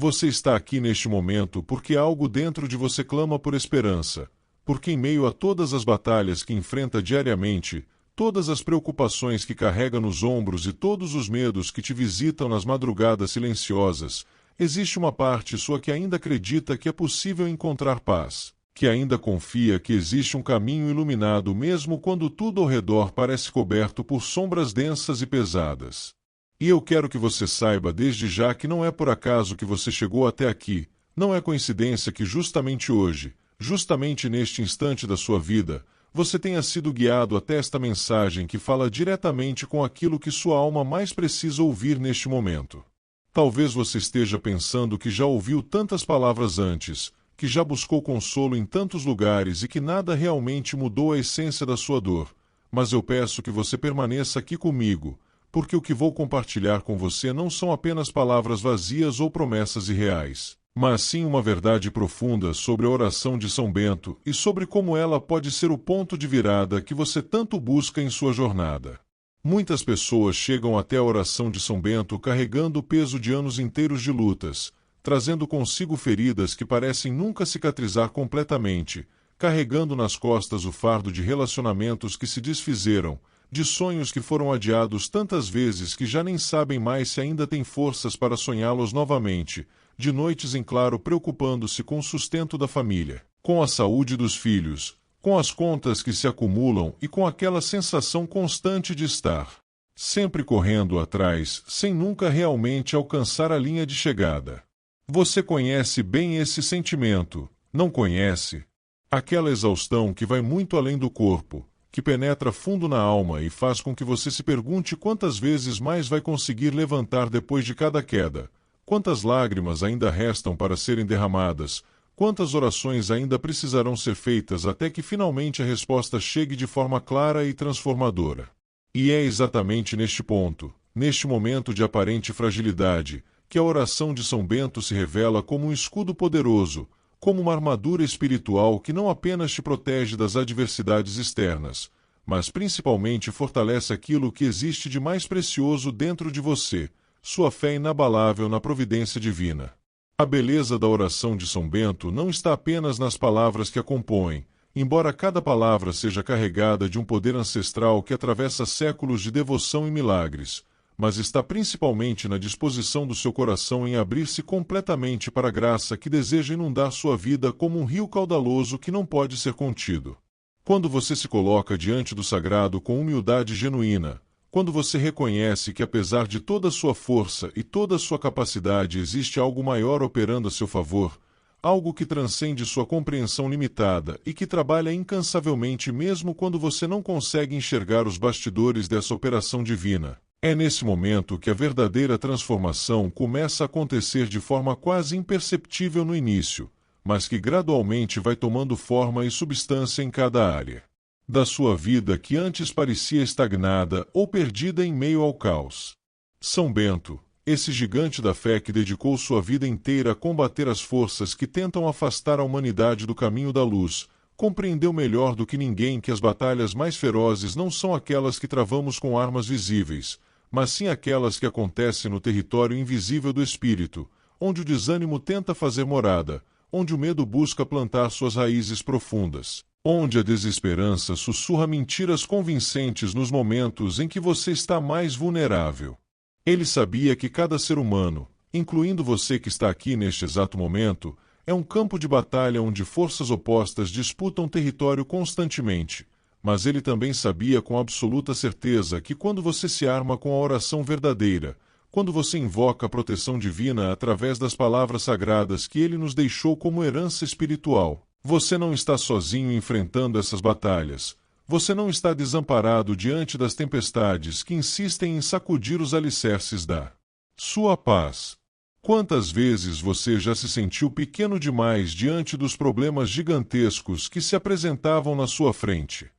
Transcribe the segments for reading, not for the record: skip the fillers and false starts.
Você está aqui neste momento porque algo dentro de você clama por esperança, porque em meio a todas as batalhas que enfrenta diariamente, todas as preocupações que carrega nos ombros e todos os medos que te visitam nas madrugadas silenciosas, existe uma parte sua que ainda acredita que é possível encontrar paz, que ainda confia que existe um caminho iluminado mesmo quando tudo ao redor parece coberto por sombras densas e pesadas. E eu quero que você saiba desde já que não é por acaso que você chegou até aqui, não é coincidência que justamente hoje, justamente neste instante da sua vida, você tenha sido guiado até esta mensagem que fala diretamente com aquilo que sua alma mais precisa ouvir neste momento. Talvez você esteja pensando que já ouviu tantas palavras antes, que já buscou consolo em tantos lugares e que nada realmente mudou a essência da sua dor, mas eu peço que você permaneça aqui comigo, porque o que vou compartilhar com você não são apenas palavras vazias ou promessas irreais, mas sim uma verdade profunda sobre a oração de São Bento e sobre como ela pode ser o ponto de virada que você tanto busca em sua jornada. Muitas pessoas chegam até a oração de São Bento carregando o peso de anos inteiros de lutas, trazendo consigo feridas que parecem nunca cicatrizar completamente, carregando nas costas o fardo de relacionamentos que se desfizeram, de sonhos que foram adiados tantas vezes que já nem sabem mais se ainda têm forças para sonhá-los novamente, de noites em claro preocupando-se com o sustento da família, com a saúde dos filhos, com as contas que se acumulam e com aquela sensação constante de estar sempre correndo atrás, sem nunca realmente alcançar a linha de chegada. Você conhece bem esse sentimento, não conhece? Aquela exaustão que vai muito além do corpo, que penetra fundo na alma e faz com que você se pergunte quantas vezes mais vai conseguir levantar depois de cada queda, quantas lágrimas ainda restam para serem derramadas, quantas orações ainda precisarão ser feitas até que finalmente a resposta chegue de forma clara e transformadora. E é exatamente neste ponto, neste momento de aparente fragilidade, que a oração de São Bento se revela como um escudo poderoso, como uma armadura espiritual que não apenas te protege das adversidades externas, mas principalmente fortalece aquilo que existe de mais precioso dentro de você, sua fé inabalável na providência divina. A beleza da oração de São Bento não está apenas nas palavras que a compõem, embora cada palavra seja carregada de um poder ancestral que atravessa séculos de devoção e milagres, mas está principalmente na disposição do seu coração em abrir-se completamente para a graça que deseja inundar sua vida como um rio caudaloso que não pode ser contido. Quando você se coloca diante do sagrado com humildade genuína, quando você reconhece que apesar de toda a sua força e toda a sua capacidade existe algo maior operando a seu favor, algo que transcende sua compreensão limitada e que trabalha incansavelmente mesmo quando você não consegue enxergar os bastidores dessa operação divina. É nesse momento que a verdadeira transformação começa a acontecer de forma quase imperceptível no início, mas que gradualmente vai tomando forma e substância em cada área da sua vida que antes parecia estagnada ou perdida em meio ao caos. São Bento, esse gigante da fé que dedicou sua vida inteira a combater as forças que tentam afastar a humanidade do caminho da luz, compreendeu melhor do que ninguém que as batalhas mais ferozes não são aquelas que travamos com armas visíveis, mas sim aquelas que acontecem no território invisível do espírito, onde o desânimo tenta fazer morada, onde o medo busca plantar suas raízes profundas, onde a desesperança sussurra mentiras convincentes nos momentos em que você está mais vulnerável. Ele sabia que cada ser humano, incluindo você que está aqui neste exato momento, é um campo de batalha onde forças opostas disputam território constantemente, mas ele também sabia com absoluta certeza que quando você se arma com a oração verdadeira, quando você invoca a proteção divina através das palavras sagradas que ele nos deixou como herança espiritual, você não está sozinho enfrentando essas batalhas. Você não está desamparado diante das tempestades que insistem em sacudir os alicerces da sua paz. Quantas vezes você já se sentiu pequeno demais diante dos problemas gigantescos que se apresentavam na sua frente?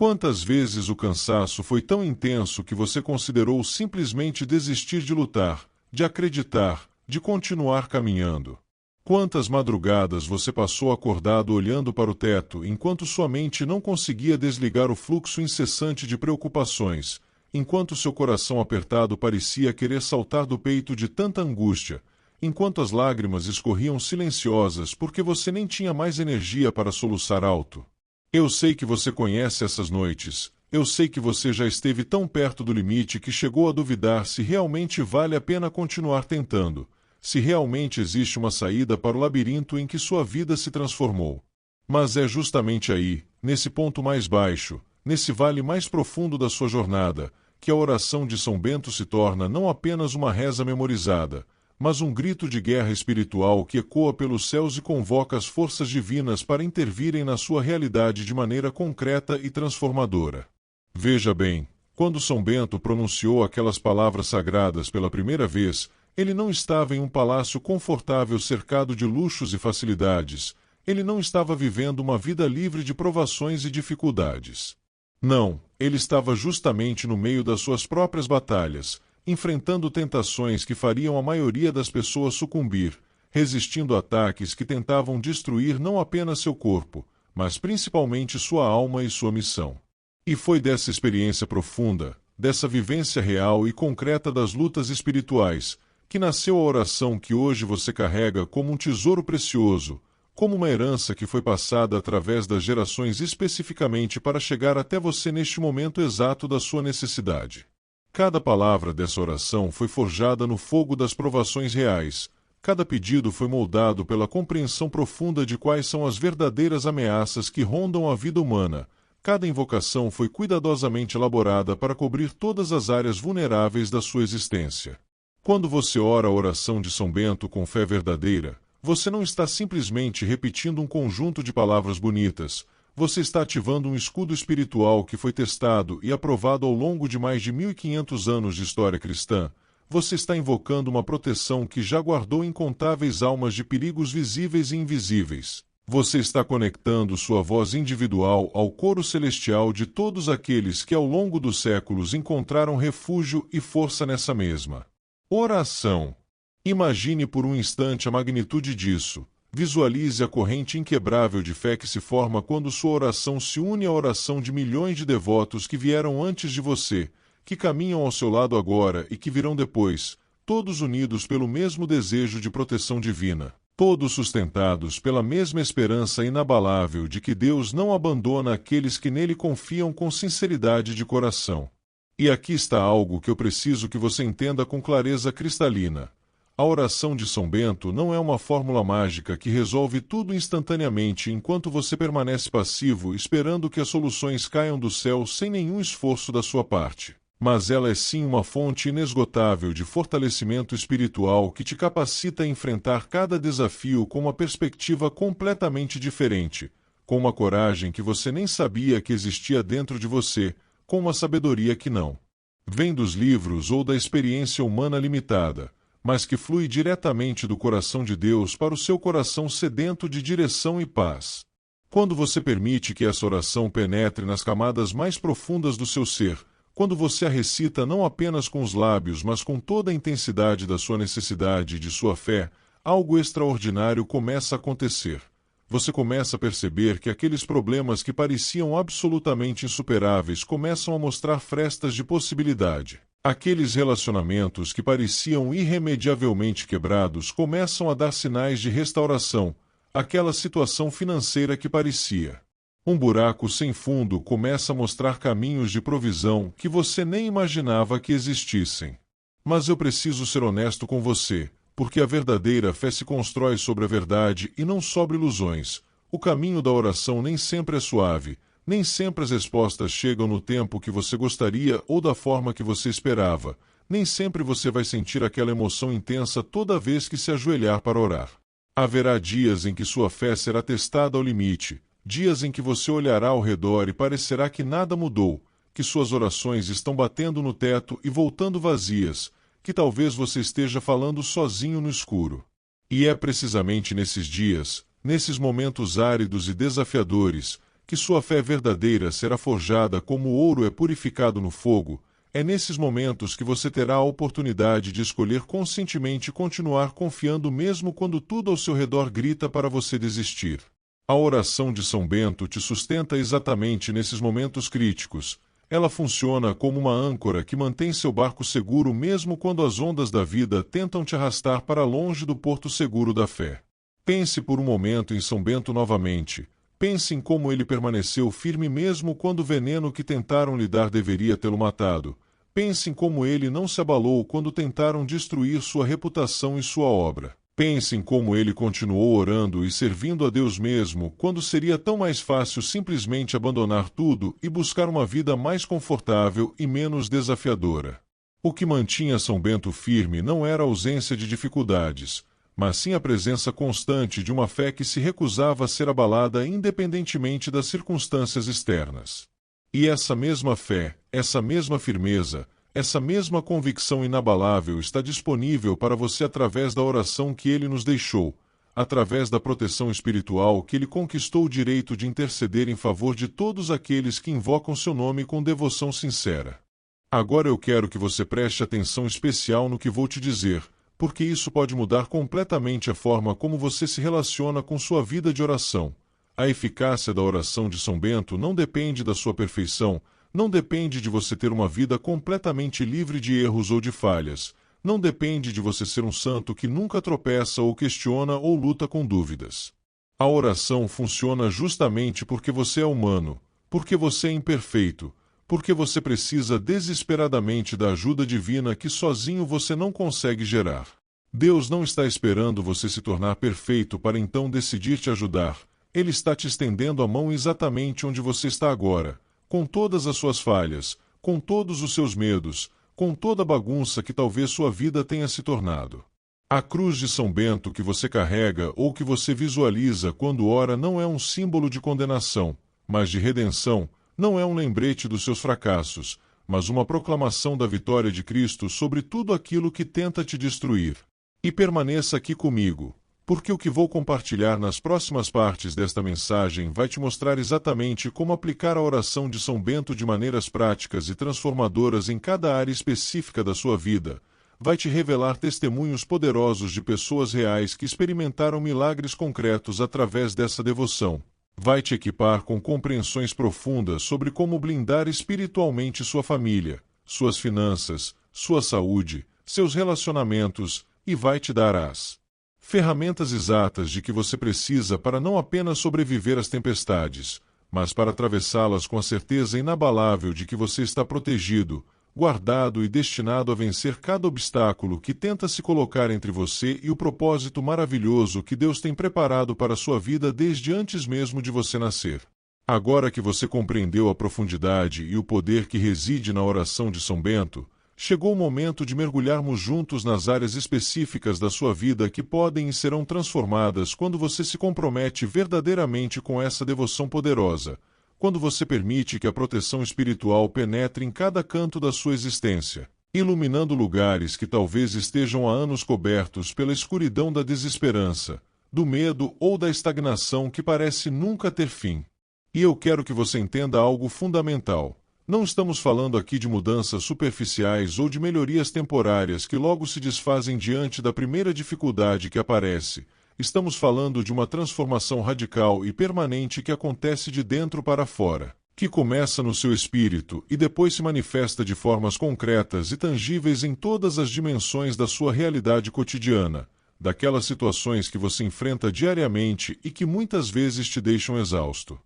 Quantas vezes o cansaço foi tão intenso que você considerou simplesmente desistir de lutar, de acreditar, de continuar caminhando? Quantas madrugadas você passou acordado olhando para o teto enquanto sua mente não conseguia desligar o fluxo incessante de preocupações, enquanto seu coração apertado parecia querer saltar do peito de tanta angústia, enquanto as lágrimas escorriam silenciosas porque você nem tinha mais energia para soluçar alto. Eu sei que você conhece essas noites, eu sei que você já esteve tão perto do limite que chegou a duvidar se realmente vale a pena continuar tentando, se realmente existe uma saída para o labirinto em que sua vida se transformou. Mas é justamente aí, nesse ponto mais baixo, nesse vale mais profundo da sua jornada, que a oração de São Bento se torna não apenas uma reza memorizada, mas um grito de guerra espiritual que ecoa pelos céus e convoca as forças divinas para intervirem na sua realidade de maneira concreta e transformadora. Veja bem, quando São Bento pronunciou aquelas palavras sagradas pela primeira vez, ele não estava em um palácio confortável cercado de luxos e facilidades, ele não estava vivendo uma vida livre de provações e dificuldades. Não, ele estava justamente no meio das suas próprias batalhas, enfrentando tentações que fariam a maioria das pessoas sucumbir, resistindo a ataques que tentavam destruir não apenas seu corpo, mas principalmente sua alma e sua missão. E foi dessa experiência profunda, dessa vivência real e concreta das lutas espirituais, que nasceu a oração que hoje você carrega como um tesouro precioso, como uma herança que foi passada através das gerações especificamente para chegar até você neste momento exato da sua necessidade. Cada palavra dessa oração foi forjada no fogo das provações reais, cada pedido foi moldado pela compreensão profunda de quais são as verdadeiras ameaças que rondam a vida humana, cada invocação foi cuidadosamente elaborada para cobrir todas as áreas vulneráveis da sua existência. Quando você ora a oração de São Bento com fé verdadeira, você não está simplesmente repetindo um conjunto de palavras bonitas, você está ativando um escudo espiritual que foi testado e aprovado ao longo de mais de 1500 anos de história cristã. Você está invocando uma proteção que já guardou incontáveis almas de perigos visíveis e invisíveis. Você está conectando sua voz individual ao coro celestial de todos aqueles que ao longo dos séculos encontraram refúgio e força nessa mesma oração. Imagine por um instante a magnitude disso. Visualize a corrente inquebrável de fé que se forma quando sua oração se une à oração de milhões de devotos que vieram antes de você, que caminham ao seu lado agora e que virão depois, todos unidos pelo mesmo desejo de proteção divina, todos sustentados pela mesma esperança inabalável de que Deus não abandona aqueles que nele confiam com sinceridade de coração. E aqui está algo que eu preciso que você entenda com clareza cristalina. A oração de São Bento não é uma fórmula mágica que resolve tudo instantaneamente enquanto você permanece passivo esperando que as soluções caiam do céu sem nenhum esforço da sua parte. Mas ela é sim uma fonte inesgotável de fortalecimento espiritual que te capacita a enfrentar cada desafio com uma perspectiva completamente diferente, com uma coragem que você nem sabia que existia dentro de você, com uma sabedoria que não vem dos livros ou da experiência humana limitada, mas que flui diretamente do coração de Deus para o seu coração sedento de direção e paz. Quando você permite que essa oração penetre nas camadas mais profundas do seu ser, quando você a recita não apenas com os lábios, mas com toda a intensidade da sua necessidade e de sua fé, algo extraordinário começa a acontecer. Você começa a perceber que aqueles problemas que pareciam absolutamente insuperáveis começam a mostrar frestas de possibilidade. Aqueles relacionamentos que pareciam irremediavelmente quebrados começam a dar sinais de restauração. Aquela situação financeira que parecia um buraco sem fundo começa a mostrar caminhos de provisão que você nem imaginava que existissem. Mas eu preciso ser honesto com você, porque a verdadeira fé se constrói sobre a verdade e não sobre ilusões. O caminho da oração nem sempre é suave. Nem sempre as respostas chegam no tempo que você gostaria ou da forma que você esperava. Nem sempre você vai sentir aquela emoção intensa toda vez que se ajoelhar para orar. Haverá dias em que sua fé será testada ao limite, dias em que você olhará ao redor e parecerá que nada mudou, que suas orações estão batendo no teto e voltando vazias, que talvez você esteja falando sozinho no escuro. E é precisamente nesses dias, nesses momentos áridos e desafiadores, que sua fé verdadeira será forjada como o ouro é purificado no fogo. É nesses momentos que você terá a oportunidade de escolher conscientemente continuar confiando mesmo quando tudo ao seu redor grita para você desistir. A oração de São Bento te sustenta exatamente nesses momentos críticos. Ela funciona como uma âncora que mantém seu barco seguro mesmo quando as ondas da vida tentam te arrastar para longe do porto seguro da fé. Pense por um momento em São Bento novamente. Pense em como ele permaneceu firme mesmo quando o veneno que tentaram lhe dar deveria tê-lo matado. Pense em como ele não se abalou quando tentaram destruir sua reputação e sua obra. Pense em como ele continuou orando e servindo a Deus mesmo, quando seria tão mais fácil simplesmente abandonar tudo e buscar uma vida mais confortável e menos desafiadora. O que mantinha São Bento firme não era a ausência de dificuldades, mas sim a presença constante de uma fé que se recusava a ser abalada independentemente das circunstâncias externas. E essa mesma fé, essa mesma firmeza, essa mesma convicção inabalável está disponível para você através da oração que ele nos deixou, através da proteção espiritual que ele conquistou o direito de interceder em favor de todos aqueles que invocam seu nome com devoção sincera. Agora eu quero que você preste atenção especial no que vou te dizer, porque isso pode mudar completamente a forma como você se relaciona com sua vida de oração. A eficácia da oração de São Bento não depende da sua perfeição, não depende de você ter uma vida completamente livre de erros ou de falhas. Não depende de você ser um santo que nunca tropeça ou questiona ou luta com dúvidas. A oração funciona justamente porque você é humano, porque você é imperfeito, porque você precisa desesperadamente da ajuda divina que sozinho você não consegue gerar. Deus não está esperando você se tornar perfeito para então decidir te ajudar. Ele está te estendendo a mão exatamente onde você está agora, com todas as suas falhas, com todos os seus medos, com toda a bagunça que talvez sua vida tenha se tornado. A cruz de São Bento que você carrega ou que você visualiza quando ora não é um símbolo de condenação, mas de redenção, não é um lembrete dos seus fracassos, mas uma proclamação da vitória de Cristo sobre tudo aquilo que tenta te destruir. E permaneça aqui comigo, porque o que vou compartilhar nas próximas partes desta mensagem vai te mostrar exatamente como aplicar a oração de São Bento de maneiras práticas e transformadoras em cada área específica da sua vida. Vai te revelar testemunhos poderosos de pessoas reais que experimentaram milagres concretos através dessa devoção. Vai te equipar com compreensões profundas sobre como blindar espiritualmente sua família, suas finanças, sua saúde, seus relacionamentos, e vai te dar as ferramentas exatas de que você precisa para não apenas sobreviver às tempestades, mas para atravessá-las com a certeza inabalável de que você está protegido, guardado e destinado a vencer cada obstáculo que tenta se colocar entre você e o propósito maravilhoso que Deus tem preparado para a sua vida desde antes mesmo de você nascer. Agora que você compreendeu a profundidade e o poder que reside na oração de São Bento, chegou o momento de mergulharmos juntos nas áreas específicas da sua vida que podem e serão transformadas quando você se compromete verdadeiramente com essa devoção poderosa, quando você permite que a proteção espiritual penetre em cada canto da sua existência, iluminando lugares que talvez estejam há anos cobertos pela escuridão da desesperança, do medo ou da estagnação que parece nunca ter fim. E eu quero que você entenda algo fundamental. Não estamos falando aqui de mudanças superficiais ou de melhorias temporárias que logo se desfazem diante da primeira dificuldade que aparece. Estamos falando de uma transformação radical e permanente que acontece de dentro para fora, que começa no seu espírito e depois se manifesta de formas concretas e tangíveis em todas as dimensões da sua realidade cotidiana, daquelas situações que você enfrenta diariamente e que muitas vezes te deixam exausto,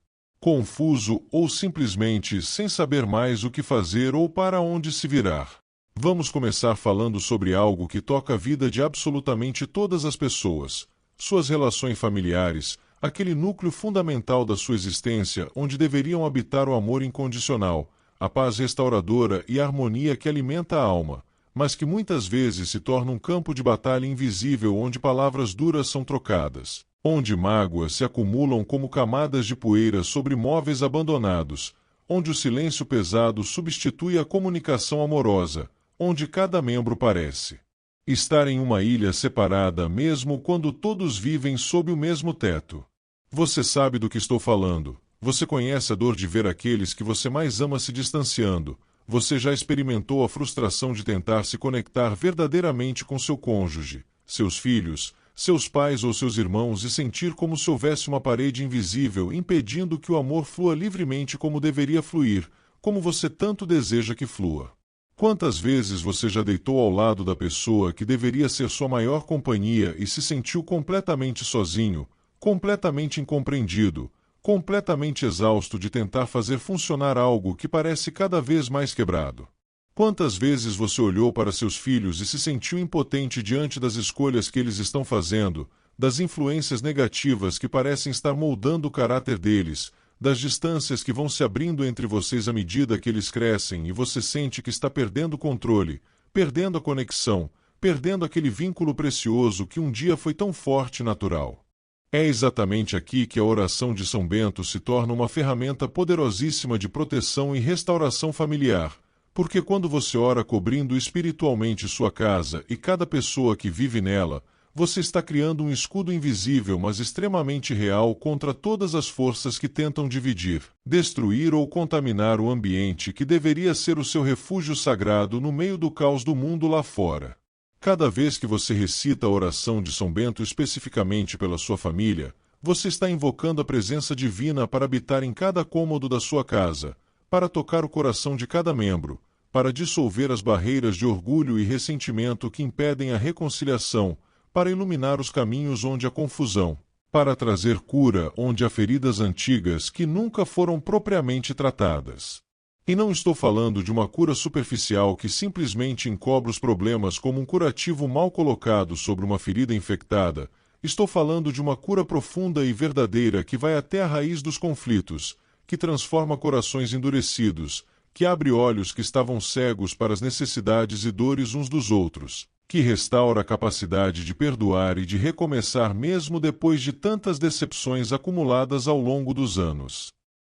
confuso ou simplesmente sem saber mais o que fazer ou para onde se virar. Vamos começar falando sobre algo que toca a vida de absolutamente todas as pessoas, suas relações familiares, aquele núcleo fundamental da sua existência onde deveriam habitar o amor incondicional, a paz restauradora e a harmonia que alimenta a alma, mas que muitas vezes se torna um campo de batalha invisível onde palavras duras são trocadas, onde mágoas se acumulam como camadas de poeira sobre móveis abandonados, onde o silêncio pesado substitui a comunicação amorosa, onde cada membro parece estar em uma ilha separada mesmo quando todos vivem sob o mesmo teto. Você sabe do que estou falando. Você conhece a dor de ver aqueles que você mais ama se distanciando. Você já experimentou a frustração de tentar se conectar verdadeiramente com seu cônjuge, seus filhos, seus pais ou seus irmãos e sentir como se houvesse uma parede invisível impedindo que o amor flua livremente como deveria fluir, como você tanto deseja que flua. Quantas vezes você já deitou ao lado da pessoa que deveria ser sua maior companhia e se sentiu completamente sozinho, completamente incompreendido, completamente exausto de tentar fazer funcionar algo que parece cada vez mais quebrado? Quantas vezes você olhou para seus filhos e se sentiu impotente diante das escolhas que eles estão fazendo, das influências negativas que parecem estar moldando o caráter deles, das distâncias que vão se abrindo entre vocês à medida que eles crescem e você sente que está perdendo o controle, perdendo a conexão, perdendo aquele vínculo precioso que um dia foi tão forte e natural? É exatamente aqui que a oração de São Bento se torna uma ferramenta poderosíssima de proteção e restauração familiar, porque quando você ora cobrindo espiritualmente sua casa e cada pessoa que vive nela, você está criando um escudo invisível mas extremamente real contra todas as forças que tentam dividir, destruir ou contaminar o ambiente que deveria ser o seu refúgio sagrado no meio do caos do mundo lá fora. Cada vez que você recita a oração de São Bento especificamente pela sua família, você está invocando a presença divina para habitar em cada cômodo da sua casa, para tocar o coração de cada membro, para dissolver as barreiras de orgulho e ressentimento que impedem a reconciliação, para iluminar os caminhos onde há confusão, para trazer cura onde há feridas antigas que nunca foram propriamente tratadas. E não estou falando de uma cura superficial que simplesmente encobre os problemas como um curativo mal colocado sobre uma ferida infectada. Estou falando de uma cura profunda e verdadeira que vai até a raiz dos conflitos, que transforma corações endurecidos, que abre olhos que estavam cegos para as necessidades e dores uns dos outros, que restaura a capacidade de perdoar e de recomeçar mesmo depois de tantas decepções acumuladas ao longo dos anos.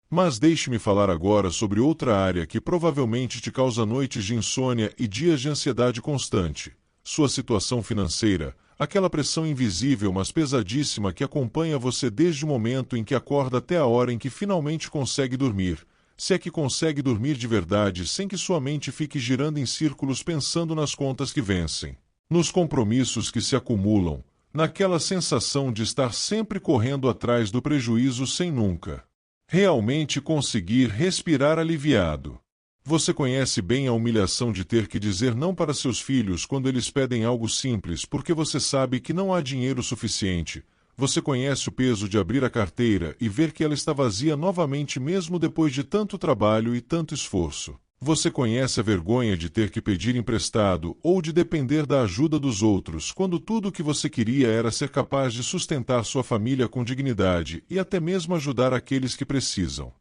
Mas deixe-me falar agora sobre outra área que provavelmente te causa noites de insônia e dias de ansiedade constante: sua situação financeira, aquela pressão invisível mas pesadíssima que acompanha você desde o momento em que acorda até a hora em que finalmente consegue dormir, se é que consegue dormir de verdade sem que sua mente fique girando em círculos pensando nas contas que vencem, nos compromissos que se acumulam, naquela sensação de estar sempre correndo atrás do prejuízo sem nunca realmente conseguir respirar aliviado. Você conhece bem a humilhação de ter que dizer não para seus filhos quando eles pedem algo simples porque você sabe que não há dinheiro suficiente. Você conhece o peso de abrir a carteira e ver que ela está vazia novamente mesmo depois de tanto trabalho e tanto esforço. Você conhece a vergonha de ter que pedir emprestado ou de depender da ajuda dos outros, quando tudo o que você queria era ser capaz de sustentar sua família com dignidade e até mesmo ajudar aqueles que precisam.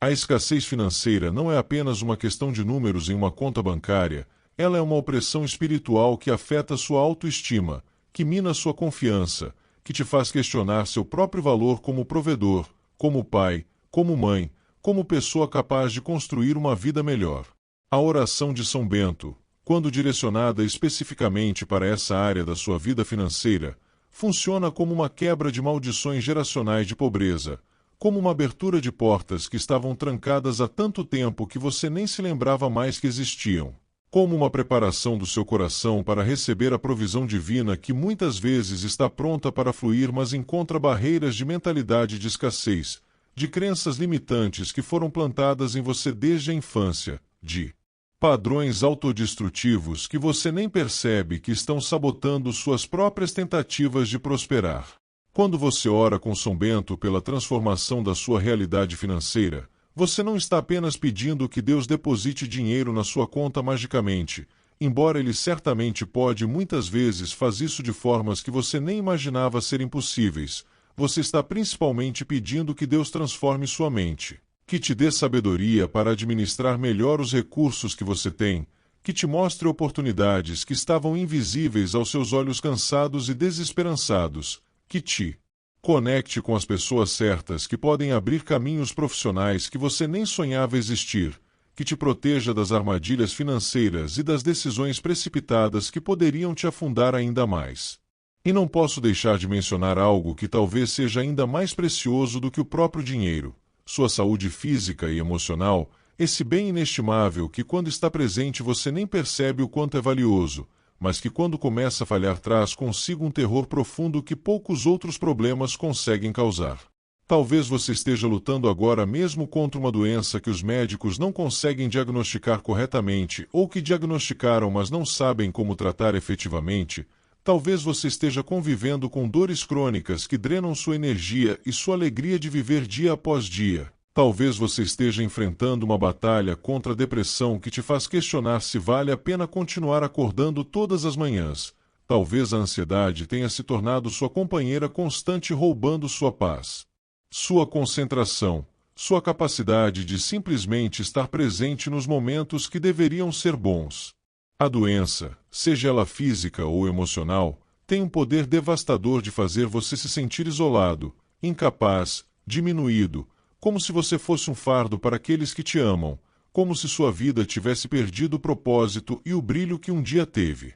A escassez financeira não é apenas uma questão de números em uma conta bancária, ela é uma opressão espiritual que afeta sua autoestima, que mina sua confiança, que te faz questionar seu próprio valor como provedor, como pai, como mãe, como pessoa capaz de construir uma vida melhor. A oração de São Bento, quando direcionada especificamente para essa área da sua vida financeira, funciona como uma quebra de maldições geracionais de pobreza, como uma abertura de portas que estavam trancadas há tanto tempo que você nem se lembrava mais que existiam, como uma preparação do seu coração para receber a provisão divina que muitas vezes está pronta para fluir, mas encontra barreiras de mentalidade de escassez, de crenças limitantes que foram plantadas em você desde a infância, de padrões autodestrutivos que você nem percebe que estão sabotando suas próprias tentativas de prosperar. Quando você ora com São Bento pela transformação da sua realidade financeira, você não está apenas pedindo que Deus deposite dinheiro na sua conta magicamente, embora Ele certamente pode muitas vezes faz isso de formas que você nem imaginava serem possíveis. Você está principalmente pedindo que Deus transforme sua mente, que te dê sabedoria para administrar melhor os recursos que você tem, que te mostre oportunidades que estavam invisíveis aos seus olhos cansados e desesperançados, que te conecte com as pessoas certas que podem abrir caminhos profissionais que você nem sonhava existir, que te proteja das armadilhas financeiras e das decisões precipitadas que poderiam te afundar ainda mais. E não posso deixar de mencionar algo que talvez seja ainda mais precioso do que o próprio dinheiro: sua saúde física e emocional, esse bem inestimável que quando está presente você nem percebe o quanto é valioso, mas que quando começa a falhar traz consigo um terror profundo que poucos outros problemas conseguem causar. Talvez você esteja lutando agora mesmo contra uma doença que os médicos não conseguem diagnosticar corretamente ou que diagnosticaram mas não sabem como tratar efetivamente. Talvez você esteja convivendo com dores crônicas que drenam sua energia e sua alegria de viver dia após dia. Talvez você esteja enfrentando uma batalha contra a depressão que te faz questionar se vale a pena continuar acordando todas as manhãs. Talvez a ansiedade tenha se tornado sua companheira constante, roubando sua paz, sua concentração, sua capacidade de simplesmente estar presente nos momentos que deveriam ser bons. A doença, seja ela física ou emocional, tem um poder devastador de fazer você se sentir isolado, incapaz, diminuído, como se você fosse um fardo para aqueles que te amam, como se sua vida tivesse perdido o propósito e o brilho que um dia teve.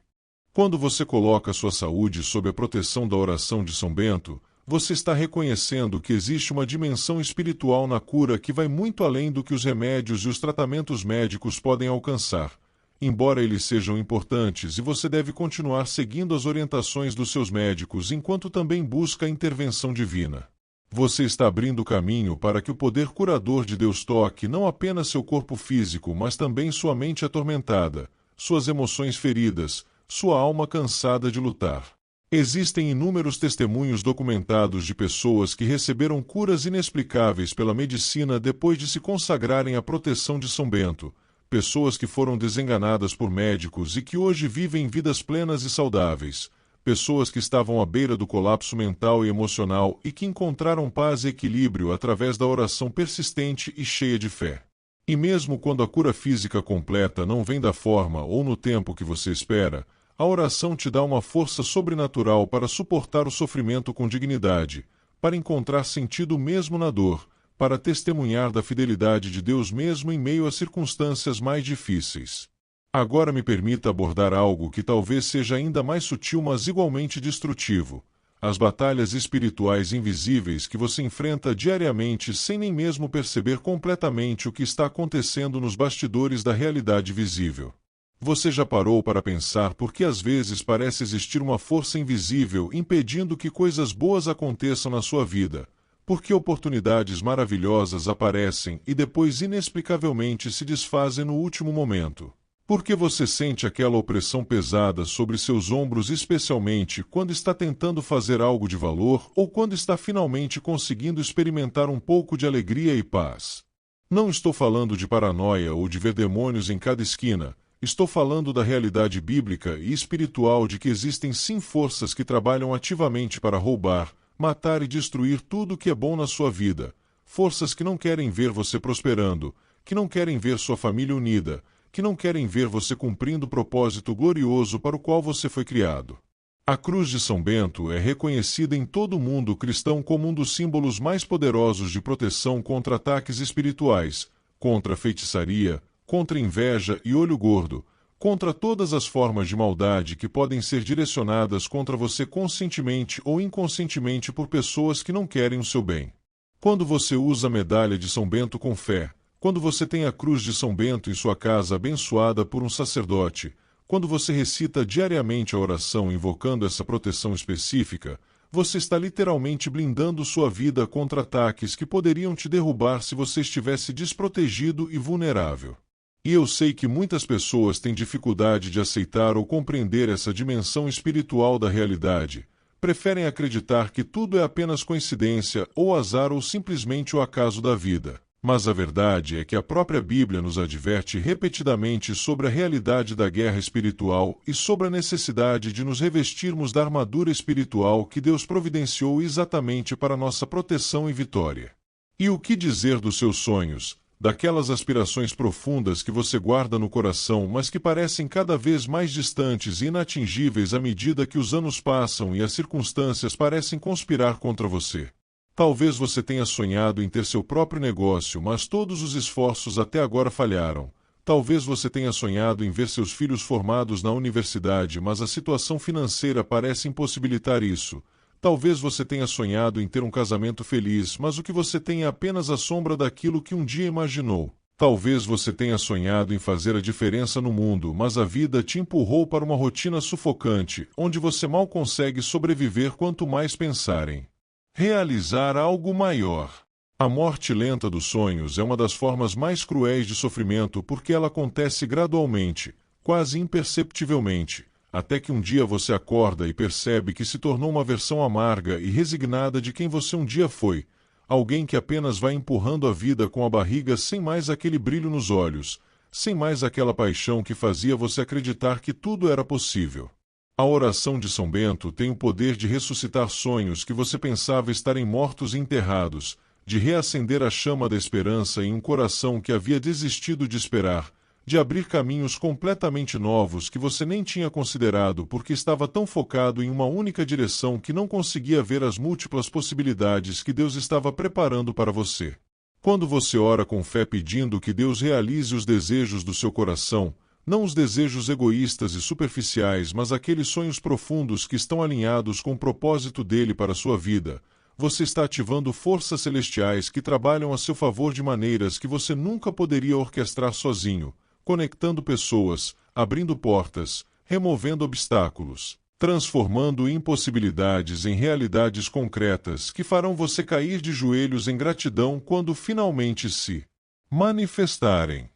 Quando você coloca sua saúde sob a proteção da oração de São Bento, você está reconhecendo que existe uma dimensão espiritual na cura que vai muito além do que os remédios e os tratamentos médicos podem alcançar. Embora eles sejam importantes e você deve continuar seguindo as orientações dos seus médicos enquanto também busca a intervenção divina. Você está abrindo caminho para que o poder curador de Deus toque não apenas seu corpo físico, mas também sua mente atormentada, suas emoções feridas, sua alma cansada de lutar. Existem inúmeros testemunhos documentados de pessoas que receberam curas inexplicáveis pela medicina depois de se consagrarem à proteção de São Bento, pessoas que foram desenganadas por médicos e que hoje vivem vidas plenas e saudáveis, pessoas que estavam à beira do colapso mental e emocional e que encontraram paz e equilíbrio através da oração persistente e cheia de fé. E mesmo quando a cura física completa não vem da forma ou no tempo que você espera, a oração te dá uma força sobrenatural para suportar o sofrimento com dignidade, para encontrar sentido mesmo na dor, para testemunhar da fidelidade de Deus mesmo em meio às circunstâncias mais difíceis. Agora me permita abordar algo que talvez seja ainda mais sutil, mas igualmente destrutivo: as batalhas espirituais invisíveis que você enfrenta diariamente sem nem mesmo perceber completamente o que está acontecendo nos bastidores da realidade visível. Você já parou para pensar por que às vezes parece existir uma força invisível impedindo que coisas boas aconteçam na sua vida? Por que oportunidades maravilhosas aparecem e depois inexplicavelmente se desfazem no último momento? Por que você sente aquela opressão pesada sobre seus ombros, especialmente quando está tentando fazer algo de valor ou quando está finalmente conseguindo experimentar um pouco de alegria e paz? Não estou falando de paranoia ou de ver demônios em cada esquina. Estou falando da realidade bíblica e espiritual de que existem sim forças que trabalham ativamente para roubar, matar e destruir tudo o que é bom na sua vida. Forças que não querem ver você prosperando, que não querem ver sua família unida, que não querem ver você cumprindo o propósito glorioso para o qual você foi criado. A cruz de São Bento é reconhecida em todo o mundo cristão como um dos símbolos mais poderosos de proteção contra ataques espirituais, contra a feitiçaria, contra inveja e olho gordo, contra todas as formas de maldade que podem ser direcionadas contra você conscientemente ou inconscientemente por pessoas que não querem o seu bem. Quando você usa a medalha de São Bento com fé, quando você tem a cruz de São Bento em sua casa abençoada por um sacerdote, quando você recita diariamente a oração invocando essa proteção específica, você está literalmente blindando sua vida contra ataques que poderiam te derrubar se você estivesse desprotegido e vulnerável. E eu sei que muitas pessoas têm dificuldade de aceitar ou compreender essa dimensão espiritual da realidade. Preferem acreditar que tudo é apenas coincidência, ou azar, ou simplesmente o acaso da vida. Mas a verdade é que a própria Bíblia nos adverte repetidamente sobre a realidade da guerra espiritual e sobre a necessidade de nos revestirmos da armadura espiritual que Deus providenciou exatamente para nossa proteção e vitória. E o que dizer dos seus sonhos? Daquelas aspirações profundas que você guarda no coração, mas que parecem cada vez mais distantes e inatingíveis à medida que os anos passam e as circunstâncias parecem conspirar contra você. Talvez você tenha sonhado em ter seu próprio negócio, mas todos os esforços até agora falharam. Talvez você tenha sonhado em ver seus filhos formados na universidade, mas a situação financeira parece impossibilitar isso. Talvez você tenha sonhado em ter um casamento feliz, mas o que você tem é apenas a sombra daquilo que um dia imaginou. Talvez você tenha sonhado em fazer a diferença no mundo, mas a vida te empurrou para uma rotina sufocante, onde você mal consegue sobreviver quanto mais pensarem. Realizar algo maior. A morte lenta dos sonhos é uma das formas mais cruéis de sofrimento porque ela acontece gradualmente, quase imperceptivelmente, até que um dia você acorda e percebe que se tornou uma versão amarga e resignada de quem você um dia foi, alguém que apenas vai empurrando a vida com a barriga sem mais aquele brilho nos olhos, sem mais aquela paixão que fazia você acreditar que tudo era possível. A oração de São Bento tem o poder de ressuscitar sonhos que você pensava estarem mortos e enterrados, de reacender a chama da esperança em um coração que havia desistido de esperar, de abrir caminhos completamente novos que você nem tinha considerado porque estava tão focado em uma única direção que não conseguia ver as múltiplas possibilidades que Deus estava preparando para você. Quando você ora com fé pedindo que Deus realize os desejos do seu coração, não os desejos egoístas e superficiais, mas aqueles sonhos profundos que estão alinhados com o propósito dele para a sua vida, você está ativando forças celestiais que trabalham a seu favor de maneiras que você nunca poderia orquestrar sozinho, conectando pessoas, abrindo portas, removendo obstáculos, transformando impossibilidades em realidades concretas que farão você cair de joelhos em gratidão quando finalmente se manifestarem.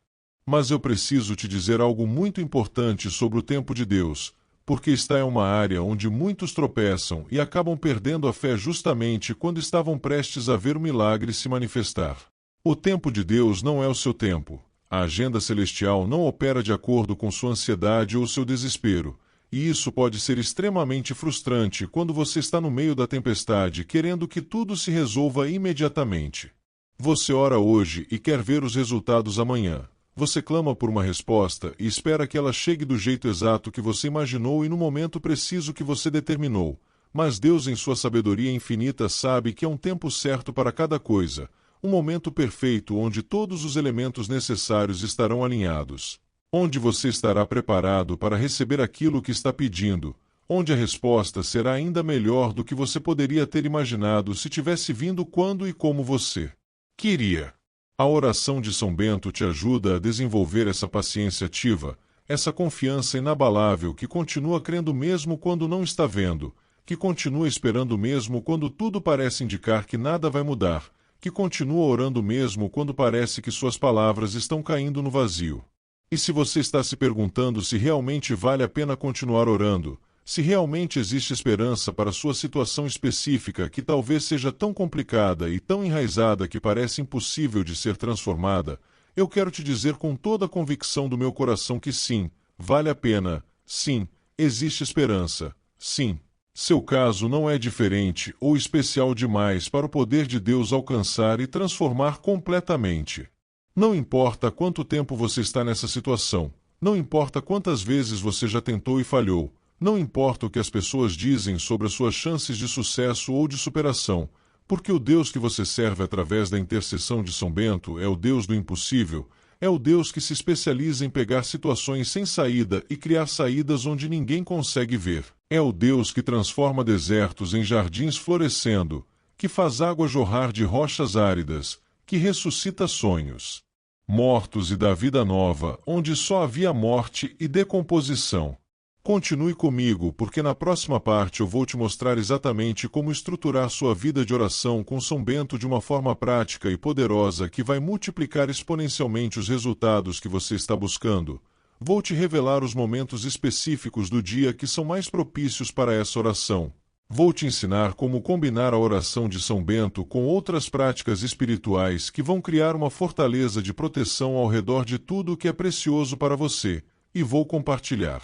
Mas eu preciso te dizer algo muito importante sobre o tempo de Deus, porque esta é uma área onde muitos tropeçam e acabam perdendo a fé justamente quando estavam prestes a ver o milagre se manifestar. O tempo de Deus não é o seu tempo. A agenda celestial não opera de acordo com sua ansiedade ou seu desespero, e isso pode ser extremamente frustrante quando você está no meio da tempestade querendo que tudo se resolva imediatamente. Você ora hoje e quer ver os resultados amanhã. Você clama por uma resposta e espera que ela chegue do jeito exato que você imaginou e no momento preciso que você determinou, mas Deus, em sua sabedoria infinita, sabe que é um tempo certo para cada coisa, um momento perfeito onde todos os elementos necessários estarão alinhados, onde você estará preparado para receber aquilo que está pedindo, onde a resposta será ainda melhor do que você poderia ter imaginado se tivesse vindo quando e como você queria. A oração de São Bento te ajuda a desenvolver essa paciência ativa, essa confiança inabalável que continua crendo mesmo quando não está vendo, que continua esperando mesmo quando tudo parece indicar que nada vai mudar, que continua orando mesmo quando parece que suas palavras estão caindo no vazio. E se você está se perguntando se realmente vale a pena continuar orando, se realmente existe esperança para sua situação específica que talvez seja tão complicada e tão enraizada que parece impossível de ser transformada, eu quero te dizer com toda a convicção do meu coração que sim, vale a pena, sim, existe esperança, sim. Seu caso não é diferente ou especial demais para o poder de Deus alcançar e transformar completamente. Não importa quanto tempo você está nessa situação, não importa quantas vezes você já tentou e falhou, não importa o que as pessoas dizem sobre as suas chances de sucesso ou de superação, porque o Deus que você serve através da intercessão de São Bento é o Deus do impossível, é o Deus que se especializa em pegar situações sem saída e criar saídas onde ninguém consegue ver. É o Deus que transforma desertos em jardins florescendo, que faz água jorrar de rochas áridas, que ressuscita sonhos mortos e dá vida nova, onde só havia morte e decomposição. Continue comigo, porque na próxima parte eu vou te mostrar exatamente como estruturar sua vida de oração com São Bento de uma forma prática e poderosa que vai multiplicar exponencialmente os resultados que você está buscando. Vou te revelar os momentos específicos do dia que são mais propícios para essa oração. Vou te ensinar como combinar a oração de São Bento com outras práticas espirituais que vão criar uma fortaleza de proteção ao redor de tudo o que é precioso para você, e vou compartilhar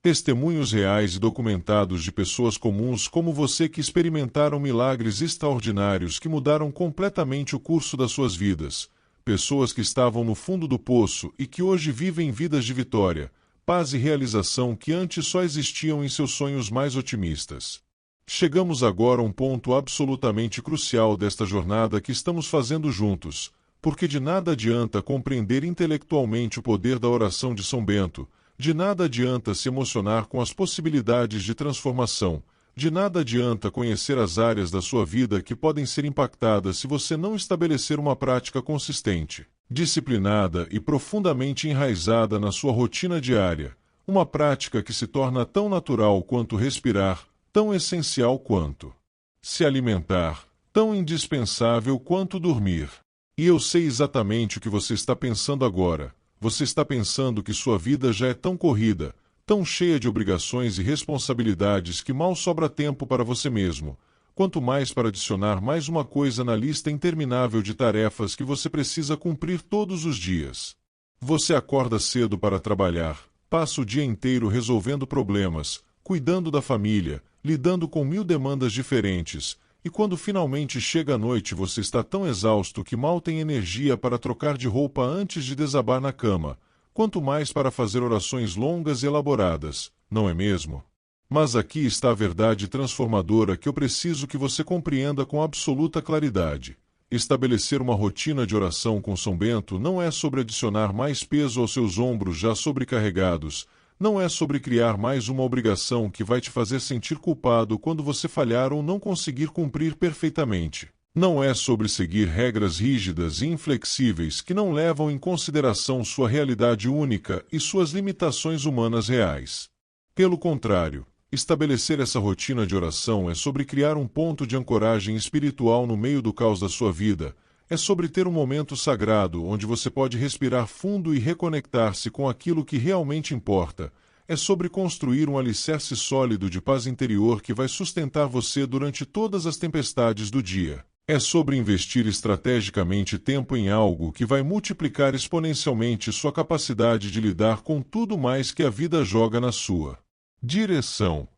testemunhos reais e documentados de pessoas comuns como você que experimentaram milagres extraordinários que mudaram completamente o curso das suas vidas. Pessoas que estavam no fundo do poço e que hoje vivem vidas de vitória, paz e realização que antes só existiam em seus sonhos mais otimistas. Chegamos agora a um ponto absolutamente crucial desta jornada que estamos fazendo juntos, porque de nada adianta compreender intelectualmente o poder da oração de São Bento, de nada adianta se emocionar com as possibilidades de transformação, de nada adianta conhecer as áreas da sua vida que podem ser impactadas se você não estabelecer uma prática consistente, disciplinada e profundamente enraizada na sua rotina diária, uma prática que se torna tão natural quanto respirar, tão essencial quanto se alimentar, tão indispensável quanto dormir. E eu sei exatamente o que você está pensando agora. Você está pensando que sua vida já é tão corrida, tão cheia de obrigações e responsabilidades que mal sobra tempo para você mesmo, quanto mais para adicionar mais uma coisa na lista interminável de tarefas que você precisa cumprir todos os dias. Você acorda cedo para trabalhar, passa o dia inteiro resolvendo problemas, cuidando da família, lidando com 1000 demandas diferentes, e quando finalmente chega a noite você está tão exausto que mal tem energia para trocar de roupa antes de desabar na cama, quanto mais para fazer orações longas e elaboradas, não é mesmo? Mas aqui está a verdade transformadora que eu preciso que você compreenda com absoluta claridade. Estabelecer uma rotina de oração com São Bento não é sobre adicionar mais peso aos seus ombros já sobrecarregados, não é sobre criar mais uma obrigação que vai te fazer sentir culpado quando você falhar ou não conseguir cumprir perfeitamente. Não é sobre seguir regras rígidas e inflexíveis que não levam em consideração sua realidade única e suas limitações humanas reais. Pelo contrário, estabelecer essa rotina de oração é sobre criar um ponto de ancoragem espiritual no meio do caos da sua vida, é sobre ter um momento sagrado onde você pode respirar fundo e reconectar-se com aquilo que realmente importa, é sobre construir um alicerce sólido de paz interior que vai sustentar você durante todas as tempestades do dia. É sobre investir estrategicamente tempo em algo que vai multiplicar exponencialmente sua capacidade de lidar com tudo mais que a vida joga na sua direção.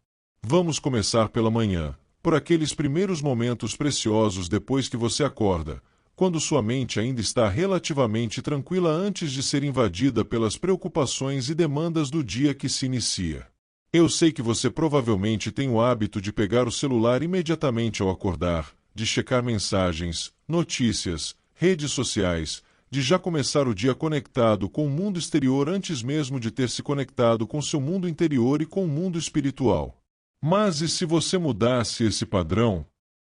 Vamos começar pela manhã, por aqueles primeiros momentos preciosos depois que você acorda, quando sua mente ainda está relativamente tranquila antes de ser invadida pelas preocupações e demandas do dia que se inicia. Eu sei que você provavelmente tem o hábito de pegar o celular imediatamente ao acordar, de checar mensagens, notícias, redes sociais, de já começar o dia conectado com o mundo exterior antes mesmo de ter se conectado com seu mundo interior e com o mundo espiritual. Mas e se você mudasse esse padrão?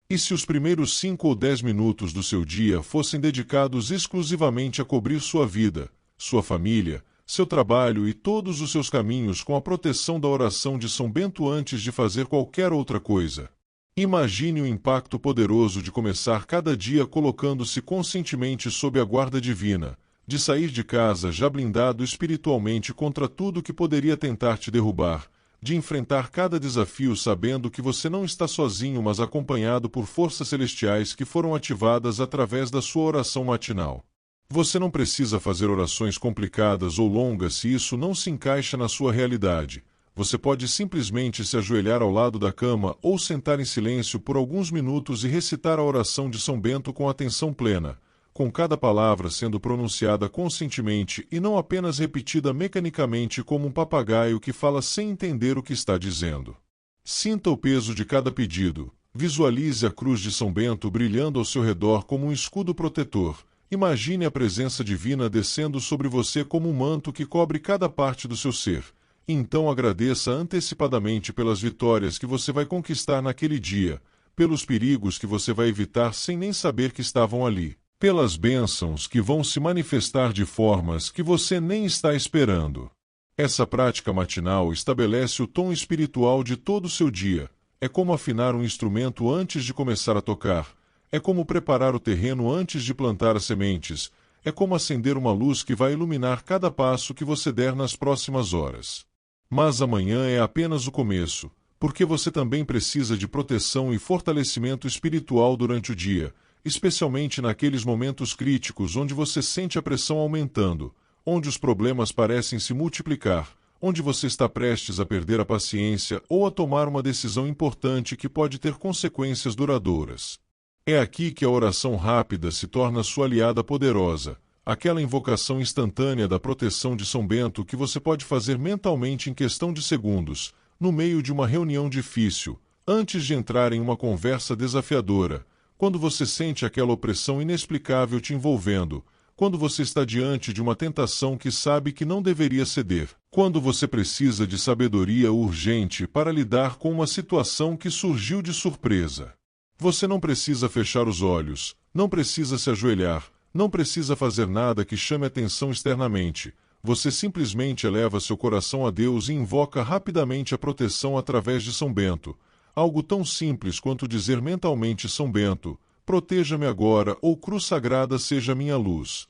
E se os primeiros 5 ou 10 minutos do seu dia fossem dedicados exclusivamente a cobrir sua vida, sua família, seu trabalho e todos os seus caminhos com a proteção da oração de São Bento antes de fazer qualquer outra coisa? Imagine o impacto poderoso de começar cada dia colocando-se conscientemente sob a guarda divina, de sair de casa já blindado espiritualmente contra tudo que poderia tentar te derrubar, de enfrentar cada desafio sabendo que você não está sozinho mas acompanhado por forças celestiais que foram ativadas através da sua oração matinal. Você não precisa fazer orações complicadas ou longas se isso não se encaixa na sua realidade. Você pode simplesmente se ajoelhar ao lado da cama ou sentar em silêncio por alguns minutos e recitar a oração de São Bento com atenção plena, com cada palavra sendo pronunciada conscientemente e não apenas repetida mecanicamente como um papagaio que fala sem entender o que está dizendo. Sinta o peso de cada pedido, visualize a cruz de São Bento brilhando ao seu redor como um escudo protetor, imagine a presença divina descendo sobre você como um manto que cobre cada parte do seu ser. Então agradeça antecipadamente pelas vitórias que você vai conquistar naquele dia, pelos perigos que você vai evitar sem nem saber que estavam ali, pelas bênçãos que vão se manifestar de formas que você nem está esperando. Essa prática matinal estabelece o tom espiritual de todo o seu dia. É como afinar um instrumento antes de começar a tocar. É como preparar o terreno antes de plantar as sementes. É como acender uma luz que vai iluminar cada passo que você der nas próximas horas. Mas amanhã é apenas o começo, porque você também precisa de proteção e fortalecimento espiritual durante o dia, especialmente naqueles momentos críticos onde você sente a pressão aumentando, onde os problemas parecem se multiplicar, onde você está prestes a perder a paciência ou a tomar uma decisão importante que pode ter consequências duradouras. É aqui que a oração rápida se torna sua aliada poderosa, aquela invocação instantânea da proteção de São Bento que você pode fazer mentalmente em questão de segundos, no meio de uma reunião difícil, antes de entrar em uma conversa desafiadora, quando você sente aquela opressão inexplicável te envolvendo, quando você está diante de uma tentação que sabe que não deveria ceder, quando você precisa de sabedoria urgente para lidar com uma situação que surgiu de surpresa. Você não precisa fechar os olhos, não precisa se ajoelhar, não precisa fazer nada que chame atenção externamente. Você simplesmente eleva seu coração a Deus e invoca rapidamente a proteção através de São Bento. Algo tão simples quanto dizer mentalmente: São Bento, proteja-me agora, ou cruz sagrada seja minha luz.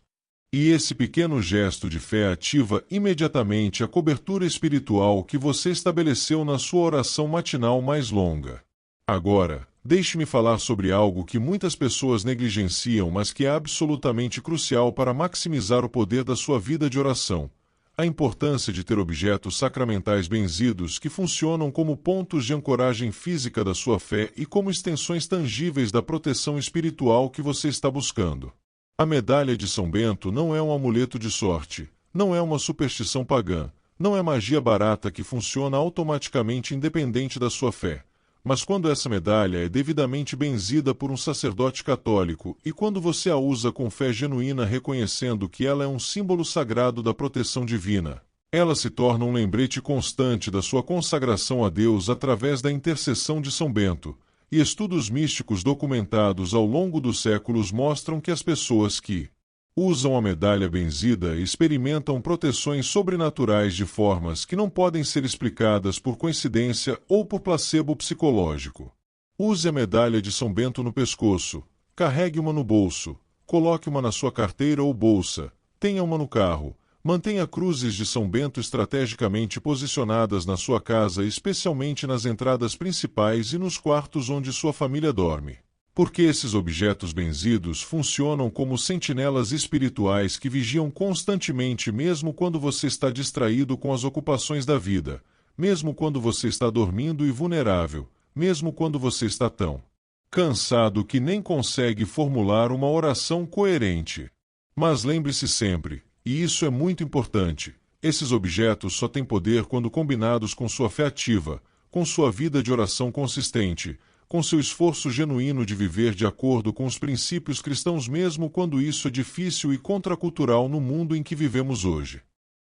E esse pequeno gesto de fé ativa imediatamente a cobertura espiritual que você estabeleceu na sua oração matinal mais longa. Agora, deixe-me falar sobre algo que muitas pessoas negligenciam, mas que é absolutamente crucial para maximizar o poder da sua vida de oração: a importância de ter objetos sacramentais benzidos que funcionam como pontos de ancoragem física da sua fé e como extensões tangíveis da proteção espiritual que você está buscando. A medalha de São Bento não é um amuleto de sorte, não é uma superstição pagã, não é magia barata que funciona automaticamente independente da sua fé. Mas quando essa medalha é devidamente benzida por um sacerdote católico e quando você a usa com fé genuína reconhecendo que ela é um símbolo sagrado da proteção divina, ela se torna um lembrete constante da sua consagração a Deus através da intercessão de São Bento. E estudos místicos documentados ao longo dos séculos mostram que as pessoas que usam a medalha benzida experimentam proteções sobrenaturais de formas que não podem ser explicadas por coincidência ou por placebo psicológico. Use a medalha de São Bento no pescoço, carregue uma no bolso, coloque uma na sua carteira ou bolsa, tenha uma no carro. Mantenha cruzes de São Bento estrategicamente posicionadas na sua casa, especialmente nas entradas principais e nos quartos onde sua família dorme. Porque esses objetos benzidos funcionam como sentinelas espirituais que vigiam constantemente mesmo quando você está distraído com as ocupações da vida, mesmo quando você está dormindo e vulnerável, mesmo quando você está tão cansado que nem consegue formular uma oração coerente. Mas lembre-se sempre, e isso é muito importante, esses objetos só têm poder quando combinados com sua fé ativa, com sua vida de oração consistente, com seu esforço genuíno de viver de acordo com os princípios cristãos mesmo quando isso é difícil e contracultural no mundo em que vivemos hoje.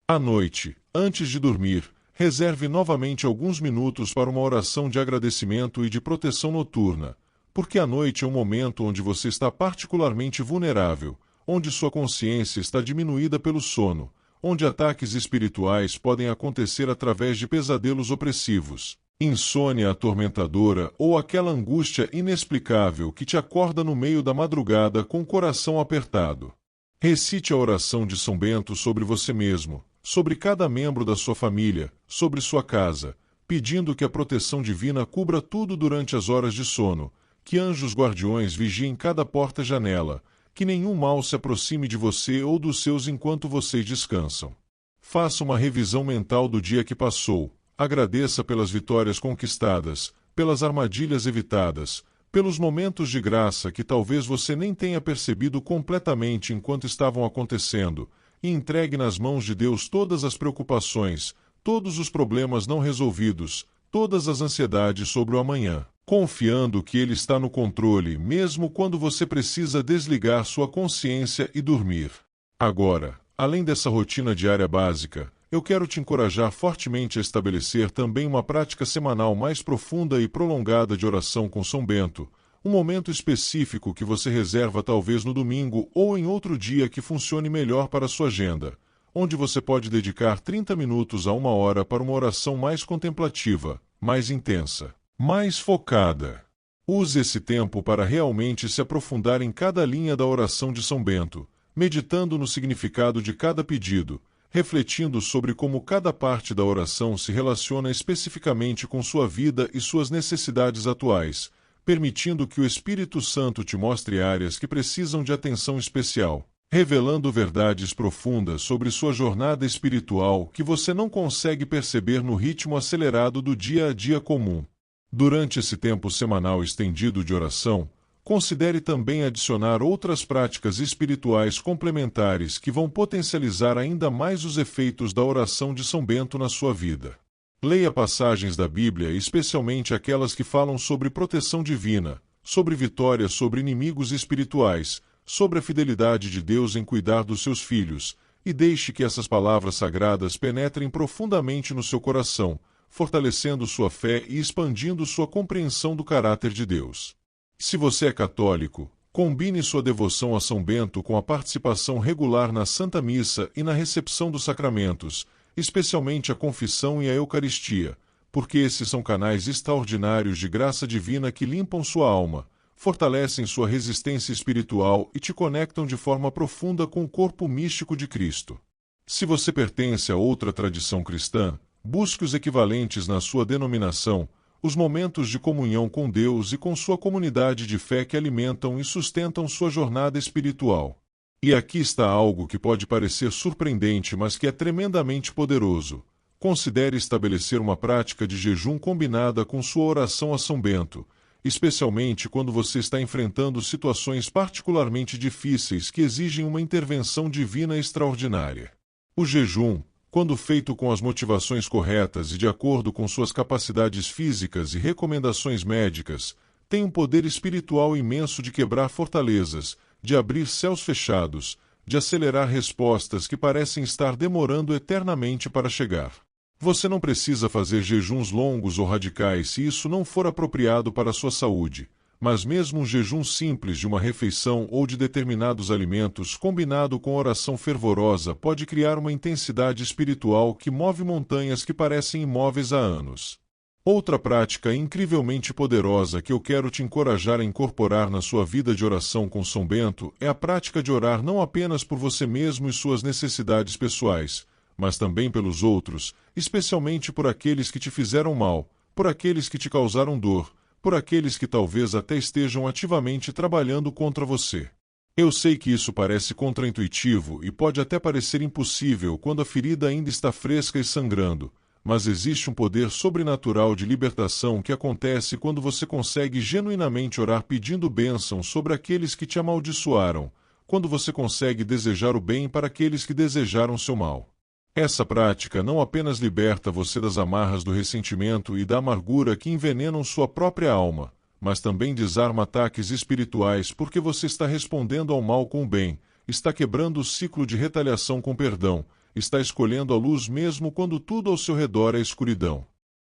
À noite, antes de dormir, reserve novamente alguns minutos para uma oração de agradecimento e de proteção noturna, porque a noite é um momento onde você está particularmente vulnerável, onde sua consciência está diminuída pelo sono, onde ataques espirituais podem acontecer através de pesadelos opressivos, insônia atormentadora ou aquela angústia inexplicável que te acorda no meio da madrugada com o coração apertado. Recite a oração de São Bento sobre você mesmo, sobre cada membro da sua família, sobre sua casa, pedindo que a proteção divina cubra tudo durante as horas de sono, que anjos guardiões vigiem cada porta e janela, que nenhum mal se aproxime de você ou dos seus enquanto vocês descansam. Faça uma revisão mental do dia que passou, agradeça pelas vitórias conquistadas, pelas armadilhas evitadas, pelos momentos de graça que talvez você nem tenha percebido completamente enquanto estavam acontecendo, e entregue nas mãos de Deus todas as preocupações, todos os problemas não resolvidos, todas as ansiedades sobre o amanhã, confiando que Ele está no controle, mesmo quando você precisa desligar sua consciência e dormir. Agora, além dessa rotina diária básica, eu quero te encorajar fortemente a estabelecer também uma prática semanal mais profunda e prolongada de oração com São Bento, um momento específico que você reserva talvez no domingo ou em outro dia que funcione melhor para a sua agenda, onde você pode dedicar 30 minutos a 1 hora para uma oração mais contemplativa, mais intensa, mais focada. Use esse tempo para realmente se aprofundar em cada linha da oração de São Bento, meditando no significado de cada pedido, refletindo sobre como cada parte da oração se relaciona especificamente com sua vida e suas necessidades atuais, permitindo que o Espírito Santo te mostre áreas que precisam de atenção especial, revelando verdades profundas sobre sua jornada espiritual que você não consegue perceber no ritmo acelerado do dia a dia comum. Durante esse tempo semanal estendido de oração, considere também adicionar outras práticas espirituais complementares que vão potencializar ainda mais os efeitos da oração de São Bento na sua vida. Leia passagens da Bíblia, especialmente aquelas que falam sobre proteção divina, sobre vitória sobre inimigos espirituais, sobre a fidelidade de Deus em cuidar dos seus filhos, e deixe que essas palavras sagradas penetrem profundamente no seu coração, fortalecendo sua fé e expandindo sua compreensão do caráter de Deus. Se você é católico, combine sua devoção a São Bento com a participação regular na Santa Missa e na recepção dos sacramentos, especialmente a confissão e a Eucaristia, porque esses são canais extraordinários de graça divina que limpam sua alma, fortalecem sua resistência espiritual e te conectam de forma profunda com o corpo místico de Cristo. Se você pertence a outra tradição cristã, busque os equivalentes na sua denominação, os momentos de comunhão com Deus e com sua comunidade de fé que alimentam e sustentam sua jornada espiritual. E aqui está algo que pode parecer surpreendente, mas que é tremendamente poderoso. Considere estabelecer uma prática de jejum combinada com sua oração a São Bento, especialmente quando você está enfrentando situações particularmente difíceis que exigem uma intervenção divina extraordinária. O jejum, quando feito com as motivações corretas e de acordo com suas capacidades físicas e recomendações médicas, tem um poder espiritual imenso de quebrar fortalezas, de abrir céus fechados, de acelerar respostas que parecem estar demorando eternamente para chegar. Você não precisa fazer jejuns longos ou radicais se isso não for apropriado para a sua saúde, mas mesmo um jejum simples de uma refeição ou de determinados alimentos combinado com oração fervorosa pode criar uma intensidade espiritual que move montanhas que parecem imóveis há anos. Outra prática incrivelmente poderosa que eu quero te encorajar a incorporar na sua vida de oração com São Bento é a prática de orar não apenas por você mesmo e suas necessidades pessoais, mas também pelos outros, especialmente por aqueles que te fizeram mal, por aqueles que te causaram dor, por aqueles que talvez até estejam ativamente trabalhando contra você. Eu sei que isso parece contraintuitivo e pode até parecer impossível quando a ferida ainda está fresca e sangrando, mas existe um poder sobrenatural de libertação que acontece quando você consegue genuinamente orar pedindo bênção sobre aqueles que te amaldiçoaram, quando você consegue desejar o bem para aqueles que desejaram seu mal. Essa prática não apenas liberta você das amarras do ressentimento e da amargura que envenenam sua própria alma, mas também desarma ataques espirituais porque você está respondendo ao mal com o bem, está quebrando o ciclo de retaliação com perdão, está escolhendo a luz mesmo quando tudo ao seu redor é escuridão.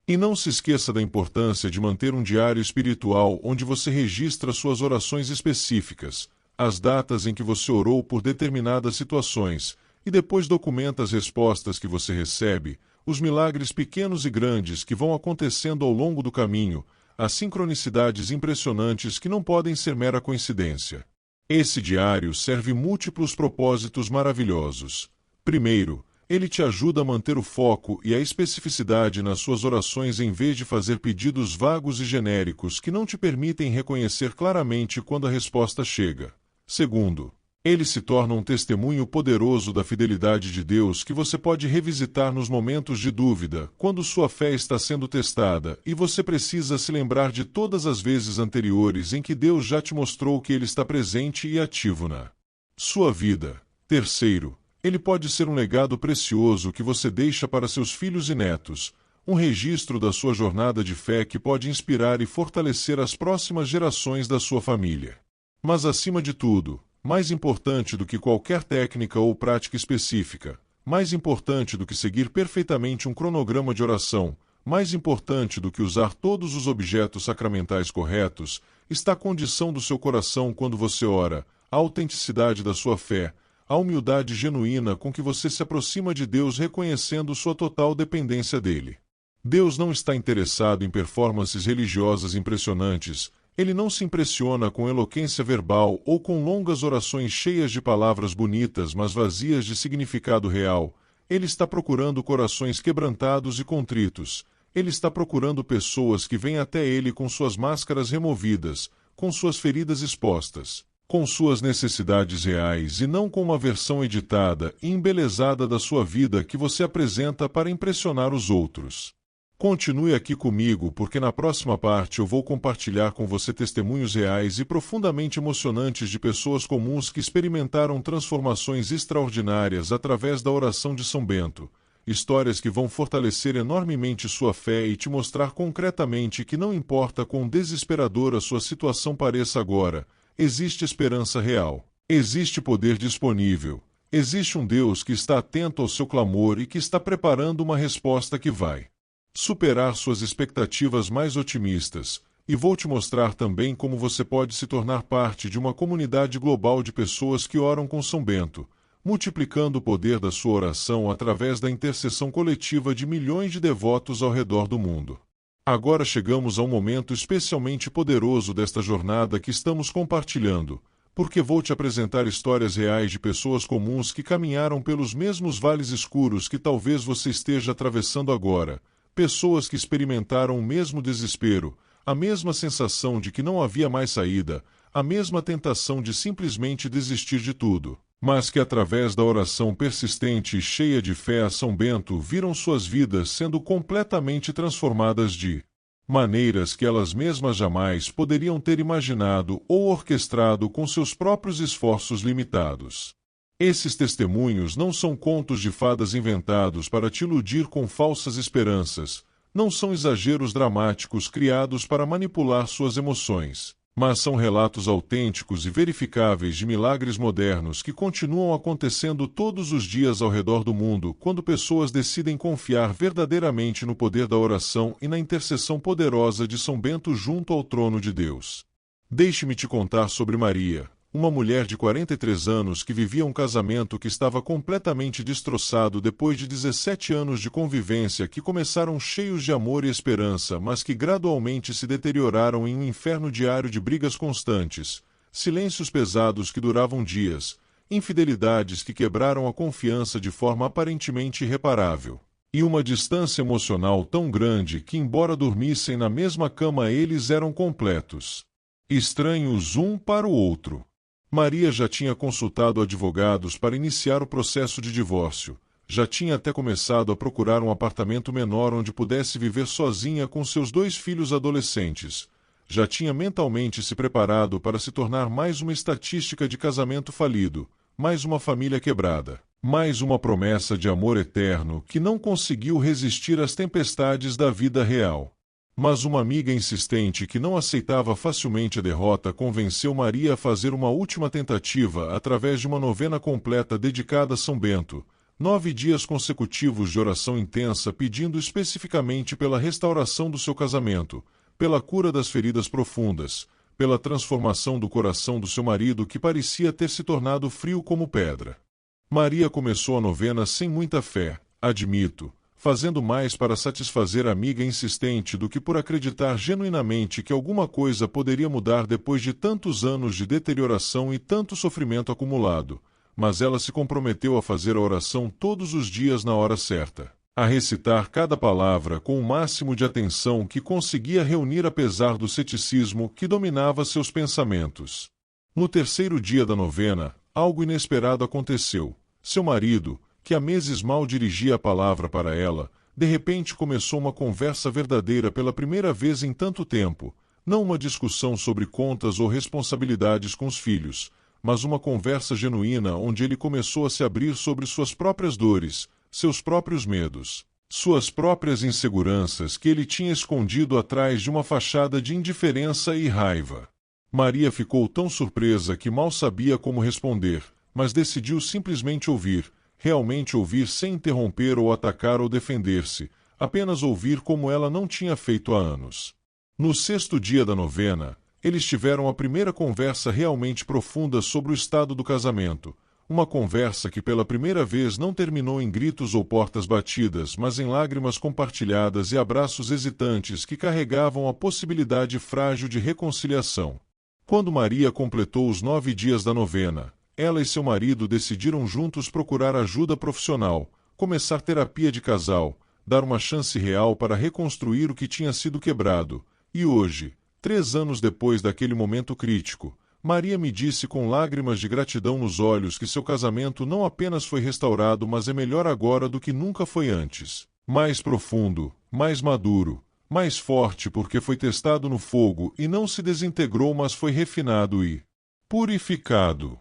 E não se esqueça da importância de manter um diário espiritual onde você registra suas orações específicas, as datas em que você orou por determinadas situações, e depois documenta as respostas que você recebe, os milagres pequenos e grandes que vão acontecendo ao longo do caminho, as sincronicidades impressionantes que não podem ser mera coincidência. Esse diário serve múltiplos propósitos maravilhosos. Primeiro, ele te ajuda a manter o foco e a especificidade nas suas orações em vez de fazer pedidos vagos e genéricos que não te permitem reconhecer claramente quando a resposta chega. Segundo, ele se torna um testemunho poderoso da fidelidade de Deus que você pode revisitar nos momentos de dúvida, quando sua fé está sendo testada e você precisa se lembrar de todas as vezes anteriores em que Deus já te mostrou que Ele está presente e ativo na sua vida. Terceiro, ele pode ser um legado precioso que você deixa para seus filhos e netos, um registro da sua jornada de fé que pode inspirar e fortalecer as próximas gerações da sua família. Mas acima de tudo, mais importante do que qualquer técnica ou prática específica, mais importante do que seguir perfeitamente um cronograma de oração, mais importante do que usar todos os objetos sacramentais corretos, está a condição do seu coração quando você ora, a autenticidade da sua fé, a humildade genuína com que você se aproxima de Deus reconhecendo sua total dependência dele. Deus não está interessado em performances religiosas impressionantes. Ele não se impressiona com eloquência verbal ou com longas orações cheias de palavras bonitas mas vazias de significado real. Ele está procurando corações quebrantados e contritos. Ele está procurando pessoas que vêm até ele com suas máscaras removidas, com suas feridas expostas, com suas necessidades reais e não com uma versão editada e embelezada da sua vida que você apresenta para impressionar os outros. Continue aqui comigo porque na próxima parte eu vou compartilhar com você testemunhos reais e profundamente emocionantes de pessoas comuns que experimentaram transformações extraordinárias através da oração de São Bento, histórias que vão fortalecer enormemente sua fé e te mostrar concretamente que não importa quão desesperadora sua situação pareça agora, existe esperança real, existe poder disponível, existe um Deus que está atento ao seu clamor e que está preparando uma resposta que vai superar suas expectativas mais otimistas, e vou te mostrar também como você pode se tornar parte de uma comunidade global de pessoas que oram com São Bento, multiplicando o poder da sua oração através da intercessão coletiva de milhões de devotos ao redor do mundo. Agora chegamos a um momento especialmente poderoso desta jornada que estamos compartilhando, porque vou te apresentar histórias reais de pessoas comuns que caminharam pelos mesmos vales escuros que talvez você esteja atravessando agora, pessoas que experimentaram o mesmo desespero, a mesma sensação de que não havia mais saída, a mesma tentação de simplesmente desistir de tudo, mas que através da oração persistente e cheia de fé a São Bento viram suas vidas sendo completamente transformadas de maneiras que elas mesmas jamais poderiam ter imaginado ou orquestrado com seus próprios esforços limitados. Esses testemunhos não são contos de fadas inventados para te iludir com falsas esperanças, não são exageros dramáticos criados para manipular suas emoções, mas são relatos autênticos e verificáveis de milagres modernos que continuam acontecendo todos os dias ao redor do mundo quando pessoas decidem confiar verdadeiramente no poder da oração e na intercessão poderosa de São Bento junto ao trono de Deus. Deixe-me te contar sobre Maria, uma mulher de 43 anos que vivia um casamento que estava completamente destroçado depois de 17 anos de convivência que começaram cheios de amor e esperança, mas que gradualmente se deterioraram em um inferno diário de brigas constantes, silêncios pesados que duravam dias, infidelidades que quebraram a confiança de forma aparentemente irreparável, e uma distância emocional tão grande que, embora dormissem na mesma cama, eles eram completos estranhos um para o outro. Maria já tinha consultado advogados para iniciar o processo de divórcio, já tinha até começado a procurar um apartamento menor onde pudesse viver sozinha com seus 2 filhos adolescentes, já tinha mentalmente se preparado para se tornar mais uma estatística de casamento falido, mais uma família quebrada, mais uma promessa de amor eterno que não conseguiu resistir às tempestades da vida real. Mas uma amiga insistente que não aceitava facilmente a derrota convenceu Maria a fazer uma última tentativa através de uma novena completa dedicada a São Bento, 9 dias consecutivos de oração intensa pedindo especificamente pela restauração do seu casamento, pela cura das feridas profundas, pela transformação do coração do seu marido que parecia ter se tornado frio como pedra. Maria começou a novena sem muita fé, admito, fazendo mais para satisfazer a amiga insistente do que por acreditar genuinamente que alguma coisa poderia mudar depois de tantos anos de deterioração e tanto sofrimento acumulado, mas ela se comprometeu a fazer a oração todos os dias na hora certa, a recitar cada palavra com o máximo de atenção que conseguia reunir apesar do ceticismo que dominava seus pensamentos. No 3º dia da novena, algo inesperado aconteceu. Seu marido, que há meses mal dirigia a palavra para ela, de repente começou uma conversa verdadeira pela primeira vez em tanto tempo, não uma discussão sobre contas ou responsabilidades com os filhos, mas uma conversa genuína onde ele começou a se abrir sobre suas próprias dores, seus próprios medos, suas próprias inseguranças que ele tinha escondido atrás de uma fachada de indiferença e raiva. Maria ficou tão surpresa que mal sabia como responder, mas decidiu simplesmente ouvir, realmente ouvir sem interromper ou atacar ou defender-se, apenas ouvir como ela não tinha feito há anos. No 6º dia da novena, eles tiveram a primeira conversa realmente profunda sobre o estado do casamento, uma conversa que pela primeira vez não terminou em gritos ou portas batidas, mas em lágrimas compartilhadas e abraços hesitantes que carregavam a possibilidade frágil de reconciliação. Quando Maria completou os 9 dias da novena, ela e seu marido decidiram juntos procurar ajuda profissional, começar terapia de casal, dar uma chance real para reconstruir o que tinha sido quebrado. E hoje, 3 anos depois daquele momento crítico, Maria me disse com lágrimas de gratidão nos olhos que seu casamento não apenas foi restaurado, mas é melhor agora do que nunca foi antes. Mais profundo, mais maduro, mais forte porque foi testado no fogo e não se desintegrou, mas foi refinado e purificado.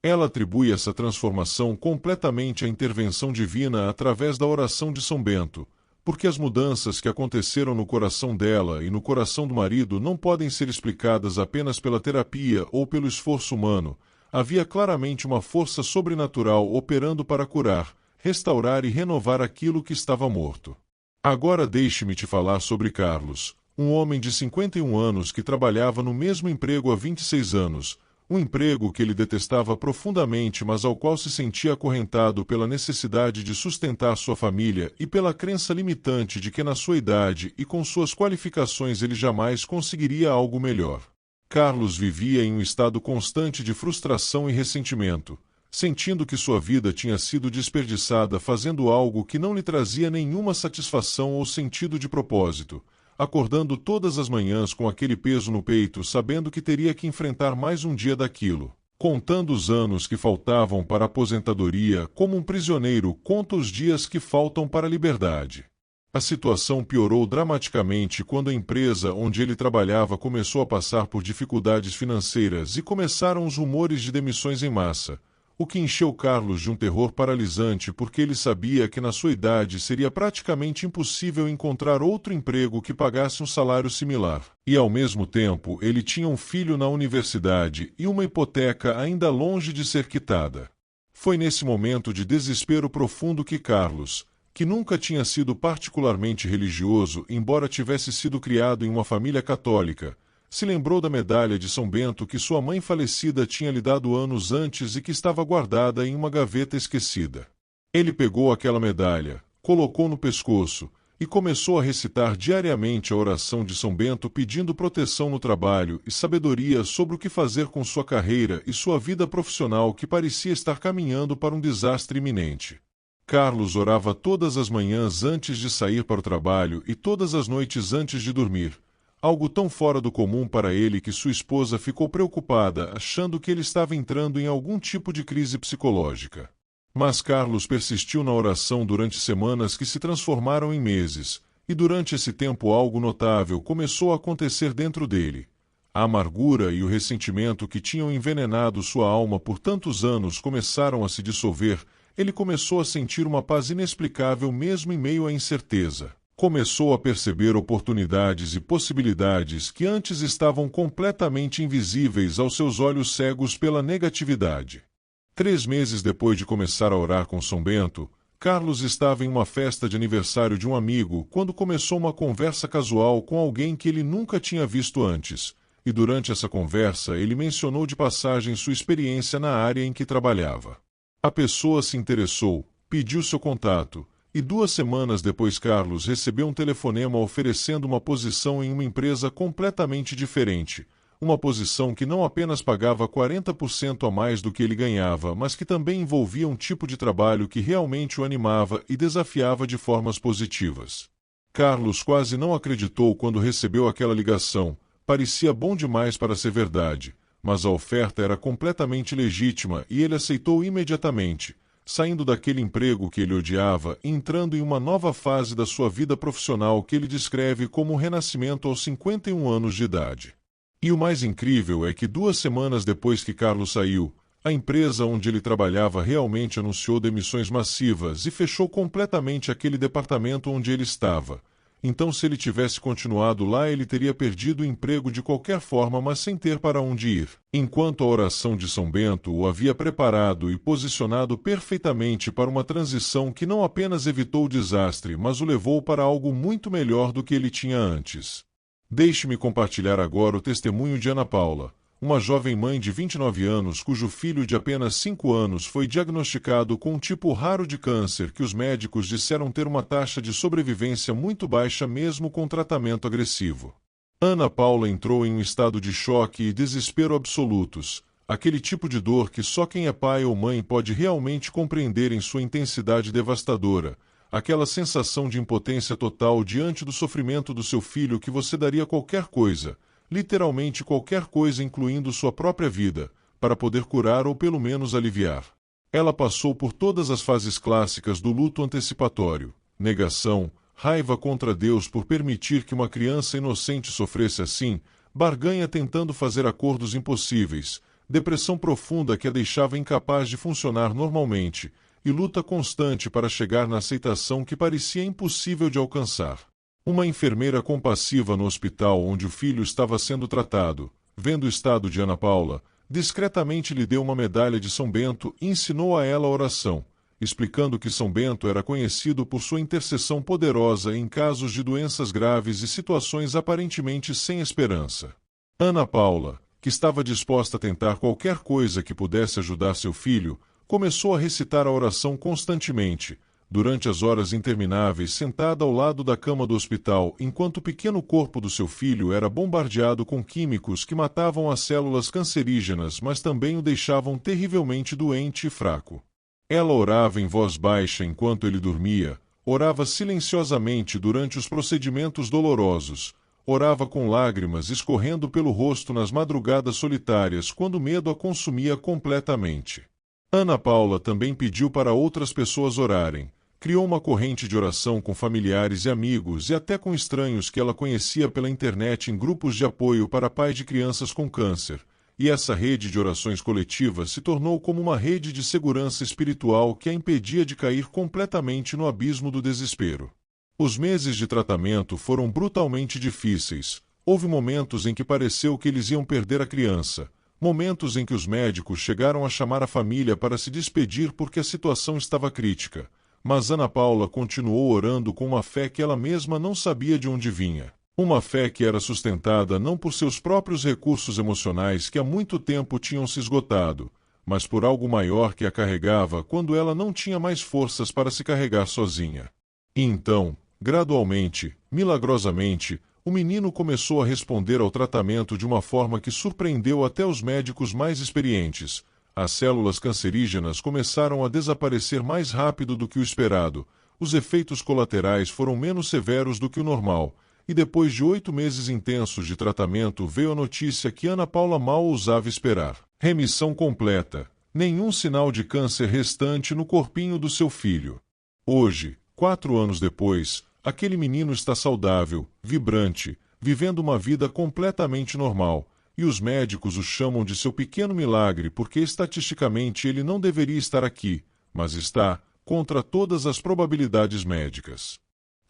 Ela atribui essa transformação completamente à intervenção divina através da oração de São Bento, porque as mudanças que aconteceram no coração dela e no coração do marido não podem ser explicadas apenas pela terapia ou pelo esforço humano. Havia claramente uma força sobrenatural operando para curar, restaurar e renovar aquilo que estava morto. Agora deixe-me te falar sobre Carlos, um homem de 51 anos que trabalhava no mesmo emprego há 26 anos, Um emprego que ele detestava profundamente, mas ao qual se sentia acorrentado pela necessidade de sustentar sua família e pela crença limitante de que na sua idade e com suas qualificações ele jamais conseguiria algo melhor. Carlos vivia em um estado constante de frustração e ressentimento, sentindo que sua vida tinha sido desperdiçada fazendo algo que não lhe trazia nenhuma satisfação ou sentido de propósito, acordando todas as manhãs com aquele peso no peito, sabendo que teria que enfrentar mais um dia daquilo. Contando os anos que faltavam para a aposentadoria, como um prisioneiro conta os dias que faltam para a liberdade. A situação piorou dramaticamente quando a empresa onde ele trabalhava começou a passar por dificuldades financeiras e começaram os rumores de demissões em massa, o que encheu Carlos de um terror paralisante porque ele sabia que na sua idade seria praticamente impossível encontrar outro emprego que pagasse um salário similar. E ao mesmo tempo ele tinha um filho na universidade e uma hipoteca ainda longe de ser quitada. Foi nesse momento de desespero profundo que Carlos, que nunca tinha sido particularmente religioso, embora tivesse sido criado em uma família católica, se lembrou da medalha de São Bento que sua mãe falecida tinha lhe dado anos antes e que estava guardada em uma gaveta esquecida. Ele pegou aquela medalha, colocou no pescoço e começou a recitar diariamente a oração de São Bento pedindo proteção no trabalho e sabedoria sobre o que fazer com sua carreira e sua vida profissional que parecia estar caminhando para um desastre iminente. Carlos orava todas as manhãs antes de sair para o trabalho e todas as noites antes de dormir, algo tão fora do comum para ele que sua esposa ficou preocupada, achando que ele estava entrando em algum tipo de crise psicológica. Mas Carlos persistiu na oração durante semanas que se transformaram em meses, e durante esse tempo algo notável começou a acontecer dentro dele. A amargura e o ressentimento que tinham envenenado sua alma por tantos anos começaram a se dissolver. Ele começou a sentir uma paz inexplicável mesmo em meio à incerteza. Começou a perceber oportunidades e possibilidades que antes estavam completamente invisíveis aos seus olhos cegos pela negatividade. 3 meses depois de começar a orar com São Bento, Carlos estava em uma festa de aniversário de um amigo quando começou uma conversa casual com alguém que ele nunca tinha visto antes, e durante essa conversa ele mencionou de passagem sua experiência na área em que trabalhava. A pessoa se interessou, pediu seu contato, e 2 semanas depois Carlos recebeu um telefonema oferecendo uma posição em uma empresa completamente diferente, uma posição que não apenas pagava 40% a mais do que ele ganhava, mas que também envolvia um tipo de trabalho que realmente o animava e desafiava de formas positivas. Carlos quase não acreditou quando recebeu aquela ligação, parecia bom demais para ser verdade, mas a oferta era completamente legítima e ele aceitou imediatamente, saindo daquele emprego que ele odiava e entrando em uma nova fase da sua vida profissional que ele descreve como um renascimento aos 51 anos de idade. E o mais incrível é que 2 semanas depois que Carlos saiu, a empresa onde ele trabalhava realmente anunciou demissões massivas e fechou completamente aquele departamento onde ele estava. Então, se ele tivesse continuado lá, ele teria perdido o emprego de qualquer forma, mas sem ter para onde ir. Enquanto a oração de São Bento o havia preparado e posicionado perfeitamente para uma transição que não apenas evitou o desastre, mas o levou para algo muito melhor do que ele tinha antes. Deixe-me compartilhar agora o testemunho de Ana Paula, uma jovem mãe de 29 anos cujo filho de apenas 5 anos foi diagnosticado com um tipo raro de câncer que os médicos disseram ter uma taxa de sobrevivência muito baixa mesmo com tratamento agressivo. Ana Paula entrou em um estado de choque e desespero absolutos, aquele tipo de dor que só quem é pai ou mãe pode realmente compreender em sua intensidade devastadora, aquela sensação de impotência total diante do sofrimento do seu filho que você daria qualquer coisa, literalmente qualquer coisa incluindo sua própria vida, para poder curar ou pelo menos aliviar. Ela passou por todas as fases clássicas do luto antecipatório, negação, raiva contra Deus por permitir que uma criança inocente sofresse assim, barganha tentando fazer acordos impossíveis, depressão profunda que a deixava incapaz de funcionar normalmente, e luta constante para chegar na aceitação que parecia impossível de alcançar. Uma enfermeira compassiva no hospital onde o filho estava sendo tratado, vendo o estado de Ana Paula, discretamente lhe deu uma medalha de São Bento e ensinou a ela a oração, explicando que São Bento era conhecido por sua intercessão poderosa em casos de doenças graves e situações aparentemente sem esperança. Ana Paula, que estava disposta a tentar qualquer coisa que pudesse ajudar seu filho, começou a recitar a oração constantemente, durante as horas intermináveis, sentada ao lado da cama do hospital, enquanto o pequeno corpo do seu filho era bombardeado com químicos que matavam as células cancerígenas, mas também o deixavam terrivelmente doente e fraco. Ela orava em voz baixa enquanto ele dormia, orava silenciosamente durante os procedimentos dolorosos, orava com lágrimas escorrendo pelo rosto nas madrugadas solitárias quando o medo a consumia completamente. Ana Paula também pediu para outras pessoas orarem, criou uma corrente de oração com familiares e amigos e até com estranhos que ela conhecia pela internet em grupos de apoio para pais de crianças com câncer, e essa rede de orações coletivas se tornou como uma rede de segurança espiritual que a impedia de cair completamente no abismo do desespero. Os meses de tratamento foram brutalmente difíceis. Houve momentos em que pareceu que eles iam perder a criança, momentos em que os médicos chegaram a chamar a família para se despedir porque a situação estava crítica. Mas Ana Paula continuou orando com uma fé que ela mesma não sabia de onde vinha. Uma fé que era sustentada não por seus próprios recursos emocionais que há muito tempo tinham se esgotado, mas por algo maior que a carregava quando ela não tinha mais forças para se carregar sozinha. E então, gradualmente, milagrosamente, o menino começou a responder ao tratamento de uma forma que surpreendeu até os médicos mais experientes. As células cancerígenas começaram a desaparecer mais rápido do que o esperado, os efeitos colaterais foram menos severos do que o normal, e depois de 8 meses intensos de tratamento veio a notícia que Ana Paula mal ousava esperar. Remissão completa, nenhum sinal de câncer restante no corpinho do seu filho. Hoje, 4 anos depois, aquele menino está saudável, vibrante, vivendo uma vida completamente normal, e os médicos o chamam de seu pequeno milagre porque estatisticamente ele não deveria estar aqui, mas está, contra todas as probabilidades médicas.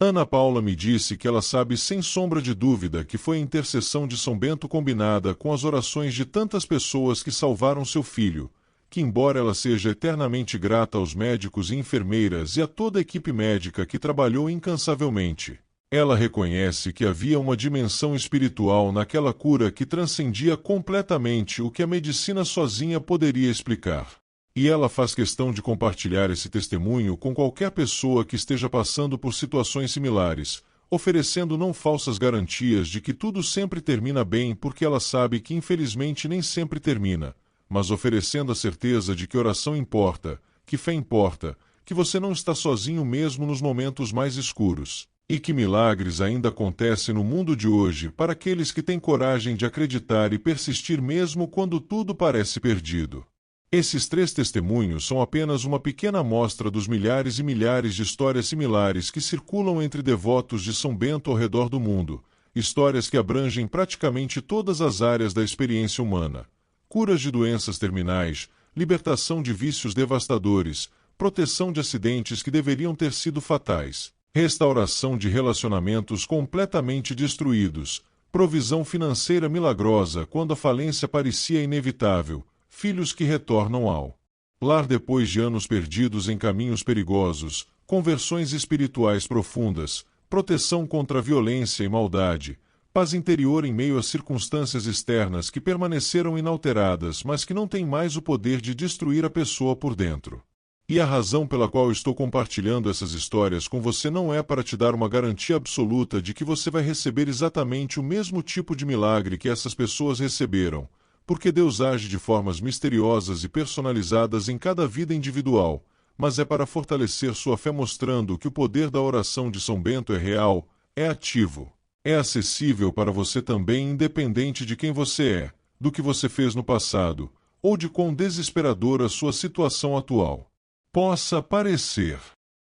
Ana Paula me disse que ela sabe sem sombra de dúvida que foi a intercessão de São Bento combinada com as orações de tantas pessoas que salvaram seu filho, que embora ela seja eternamente grata aos médicos e enfermeiras e a toda a equipe médica que trabalhou incansavelmente, ela reconhece que havia uma dimensão espiritual naquela cura que transcendia completamente o que a medicina sozinha poderia explicar. E ela faz questão de compartilhar esse testemunho com qualquer pessoa que esteja passando por situações similares, oferecendo não falsas garantias de que tudo sempre termina bem porque ela sabe que infelizmente nem sempre termina, mas oferecendo a certeza de que oração importa, que fé importa, que você não está sozinho mesmo nos momentos mais escuros. E que milagres ainda acontecem no mundo de hoje para aqueles que têm coragem de acreditar e persistir mesmo quando tudo parece perdido. Esses 3 testemunhos são apenas uma pequena amostra dos milhares e milhares de histórias similares que circulam entre devotos de São Bento ao redor do mundo, histórias que abrangem praticamente todas as áreas da experiência humana. Curas de doenças terminais, libertação de vícios devastadores, proteção de acidentes que deveriam ter sido fatais, restauração de relacionamentos completamente destruídos, provisão financeira milagrosa quando a falência parecia inevitável, filhos que retornam ao lar depois de anos perdidos em caminhos perigosos, conversões espirituais profundas, proteção contra a violência e maldade, paz interior em meio a circunstâncias externas que permaneceram inalteradas mas que não têm mais o poder de destruir a pessoa por dentro. E a razão pela qual estou compartilhando essas histórias com você não é para te dar uma garantia absoluta de que você vai receber exatamente o mesmo tipo de milagre que essas pessoas receberam, porque Deus age de formas misteriosas e personalizadas em cada vida individual, mas é para fortalecer sua fé mostrando que o poder da oração de São Bento é real, é ativo, é acessível para você também independente de quem você é, do que você fez no passado, ou de quão desesperadora sua situação atual possa parecer.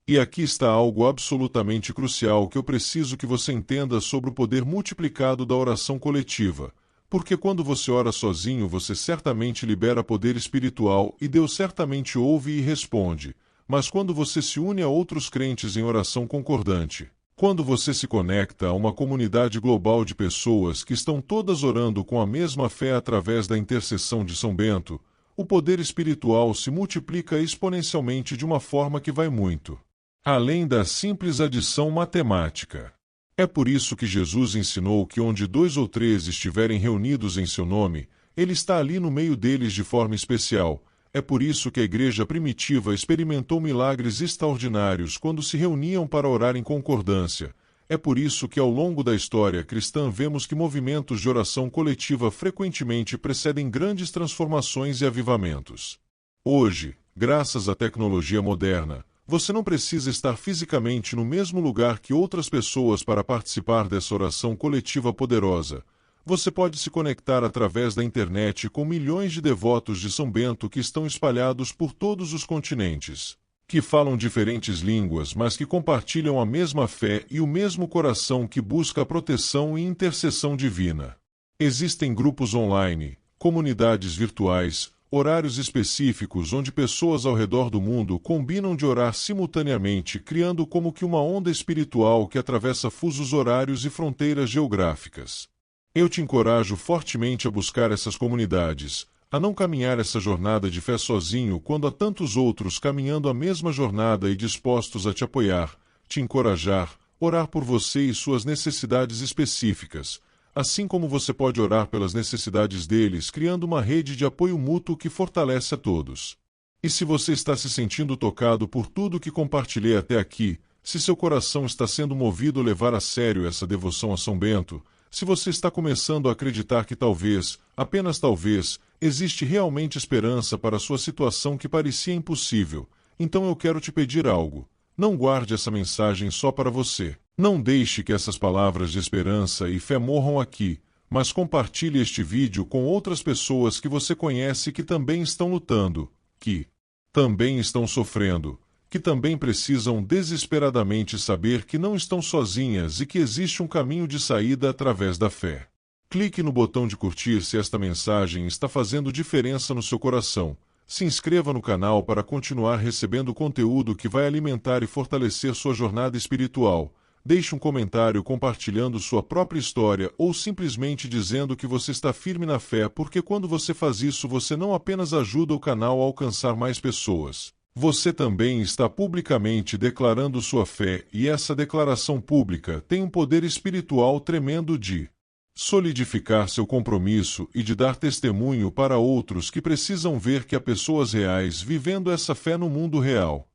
E aqui está algo absolutamente crucial que eu preciso que você entenda sobre o poder multiplicado da oração coletiva, porque quando você ora sozinho você certamente libera poder espiritual e Deus certamente ouve e responde, mas quando você se une a outros crentes em oração concordante, quando você se conecta a uma comunidade global de pessoas que estão todas orando com a mesma fé através da intercessão de São Bento, o poder espiritual se multiplica exponencialmente de uma forma que vai muito além da simples adição matemática. É por isso que Jesus ensinou que onde 2 ou 3 estiverem reunidos em seu nome, Ele está ali no meio deles de forma especial. É por isso que a igreja primitiva experimentou milagres extraordinários quando se reuniam para orar em concordância. É por isso que ao longo da história cristã vemos que movimentos de oração coletiva frequentemente precedem grandes transformações e avivamentos. Hoje, graças à tecnologia moderna, você não precisa estar fisicamente no mesmo lugar que outras pessoas para participar dessa oração coletiva poderosa. Você pode se conectar através da internet com milhões de devotos de São Bento que estão espalhados por todos os continentes, que falam diferentes línguas, mas que compartilham a mesma fé e o mesmo coração que busca a proteção e intercessão divina. Existem grupos online, comunidades virtuais, horários específicos onde pessoas ao redor do mundo combinam de orar simultaneamente, criando como que uma onda espiritual que atravessa fusos horários e fronteiras geográficas. Eu te encorajo fortemente a buscar essas comunidades, a não caminhar essa jornada de fé sozinho quando há tantos outros caminhando a mesma jornada e dispostos a te apoiar, te encorajar, orar por você e suas necessidades específicas, assim como você pode orar pelas necessidades deles, criando uma rede de apoio mútuo que fortalece a todos. E se você está se sentindo tocado por tudo que compartilhei até aqui, se seu coração está sendo movido a levar a sério essa devoção a São Bento, se você está começando a acreditar que talvez, apenas talvez, existe realmente esperança para a sua situação que parecia impossível, então eu quero te pedir algo. Não guarde essa mensagem só para você. Não deixe que essas palavras de esperança e fé morram aqui, mas compartilhe este vídeo com outras pessoas que você conhece que também estão lutando, que também estão sofrendo, que também precisam desesperadamente saber que não estão sozinhas e que existe um caminho de saída através da fé. Clique no botão de curtir se esta mensagem está fazendo diferença no seu coração. Se inscreva no canal para continuar recebendo conteúdo que vai alimentar e fortalecer sua jornada espiritual. Deixe um comentário compartilhando sua própria história ou simplesmente dizendo que você está firme na fé, porque quando você faz isso você não apenas ajuda o canal a alcançar mais pessoas. Você também está publicamente declarando sua fé, e essa declaração pública tem um poder espiritual tremendo de solidificar seu compromisso e de dar testemunho para outros que precisam ver que há pessoas reais vivendo essa fé no mundo real.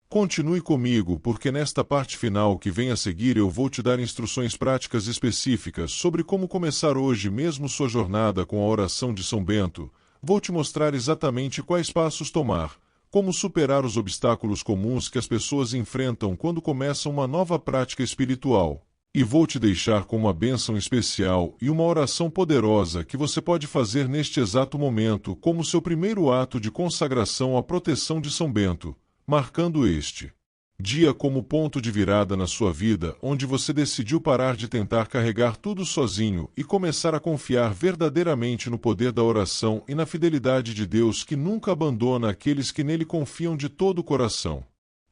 Continue comigo, porque nesta parte final que vem a seguir eu vou te dar instruções práticas específicas sobre como começar hoje mesmo sua jornada com a oração de São Bento. Vou te mostrar exatamente quais passos tomar, como superar os obstáculos comuns que as pessoas enfrentam quando começam uma nova prática espiritual. E vou te deixar com uma bênção especial e uma oração poderosa que você pode fazer neste exato momento como seu primeiro ato de consagração à proteção de São Bento, marcando este dia como ponto de virada na sua vida, onde você decidiu parar de tentar carregar tudo sozinho e começar a confiar verdadeiramente no poder da oração e na fidelidade de Deus que nunca abandona aqueles que nele confiam de todo o coração.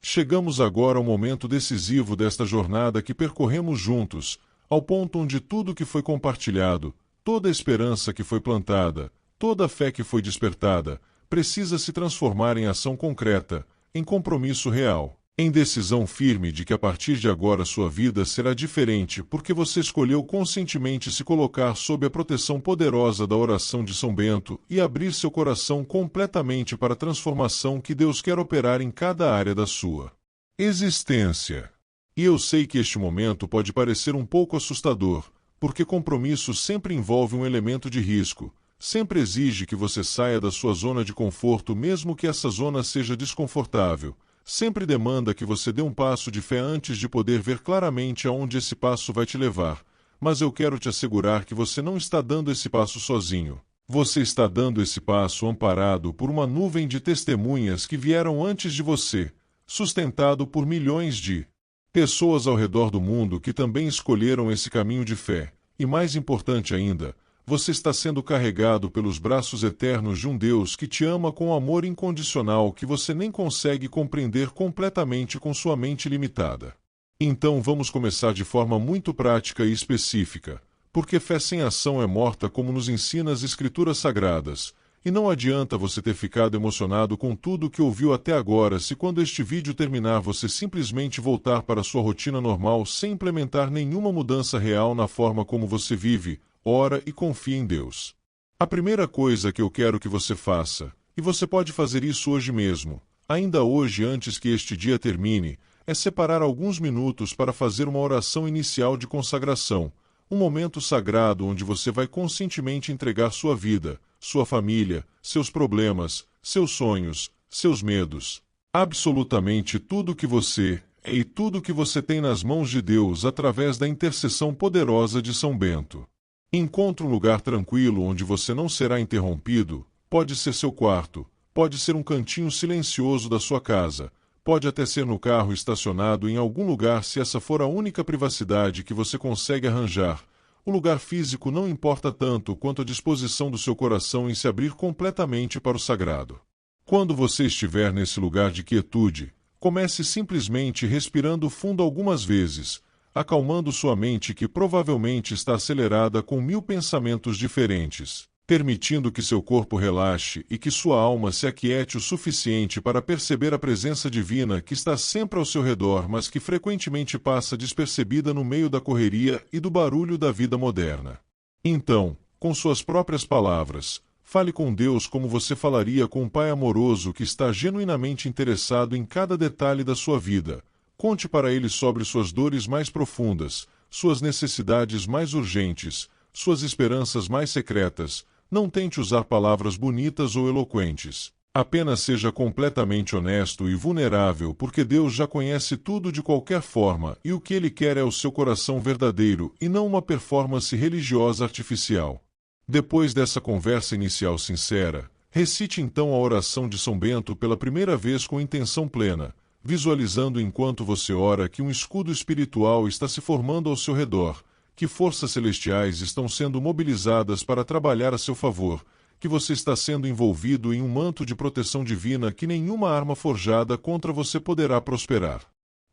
Chegamos agora ao momento decisivo desta jornada que percorremos juntos, ao ponto onde tudo que foi compartilhado, toda a esperança que foi plantada, toda a fé que foi despertada, precisa se transformar em ação concreta, em compromisso real, em decisão firme de que a partir de agora sua vida será diferente porque você escolheu conscientemente se colocar sob a proteção poderosa da oração de São Bento e abrir seu coração completamente para a transformação que Deus quer operar em cada área da sua existência. E eu sei que este momento pode parecer um pouco assustador, porque compromisso sempre envolve um elemento de risco, sempre exige que você saia da sua zona de conforto mesmo que essa zona seja desconfortável. Sempre demanda que você dê um passo de fé antes de poder ver claramente aonde esse passo vai te levar, mas eu quero te assegurar que você não está dando esse passo sozinho. Você está dando esse passo amparado por uma nuvem de testemunhas que vieram antes de você, sustentado por milhões de pessoas ao redor do mundo que também escolheram esse caminho de fé, e mais importante ainda, você está sendo carregado pelos braços eternos de um Deus que te ama com amor incondicional que você nem consegue compreender completamente com sua mente limitada. Então vamos começar de forma muito prática e específica, porque fé sem ação é morta, como nos ensina as Escrituras Sagradas, e não adianta você ter ficado emocionado com tudo que ouviu até agora se quando este vídeo terminar você simplesmente voltar para sua rotina normal sem implementar nenhuma mudança real na forma como você vive, ora e confia em Deus. A primeira coisa que eu quero que você faça, e você pode fazer isso hoje mesmo, ainda hoje antes que este dia termine, é separar alguns minutos para fazer uma oração inicial de consagração, um momento sagrado onde você vai conscientemente entregar sua vida, sua família, seus problemas, seus sonhos, seus medos, absolutamente tudo que você é e tudo que você tem nas mãos de Deus através da intercessão poderosa de São Bento. Encontre um lugar tranquilo onde você não será interrompido, pode ser seu quarto, pode ser um cantinho silencioso da sua casa, pode até ser no carro estacionado em algum lugar se essa for a única privacidade que você consegue arranjar. O lugar físico não importa tanto quanto a disposição do seu coração em se abrir completamente para o sagrado. Quando você estiver nesse lugar de quietude, comece simplesmente respirando fundo algumas vezes, acalmando sua mente que provavelmente está acelerada com 1000 pensamentos diferentes, permitindo que seu corpo relaxe e que sua alma se aquiete o suficiente para perceber a presença divina que está sempre ao seu redor, mas que frequentemente passa despercebida no meio da correria e do barulho da vida moderna. Então, com suas próprias palavras, fale com Deus como você falaria com um pai amoroso que está genuinamente interessado em cada detalhe da sua vida. Conte para ele sobre suas dores mais profundas, suas necessidades mais urgentes, suas esperanças mais secretas. Não tente usar palavras bonitas ou eloquentes. Apenas seja completamente honesto e vulnerável, porque Deus já conhece tudo de qualquer forma e o que Ele quer é o seu coração verdadeiro e não uma performance religiosa artificial. Depois dessa conversa inicial sincera, recite então a oração de São Bento pela primeira vez com intenção plena, visualizando enquanto você ora que um escudo espiritual está se formando ao seu redor, que forças celestiais estão sendo mobilizadas para trabalhar a seu favor, que você está sendo envolvido em um manto de proteção divina que nenhuma arma forjada contra você poderá prosperar.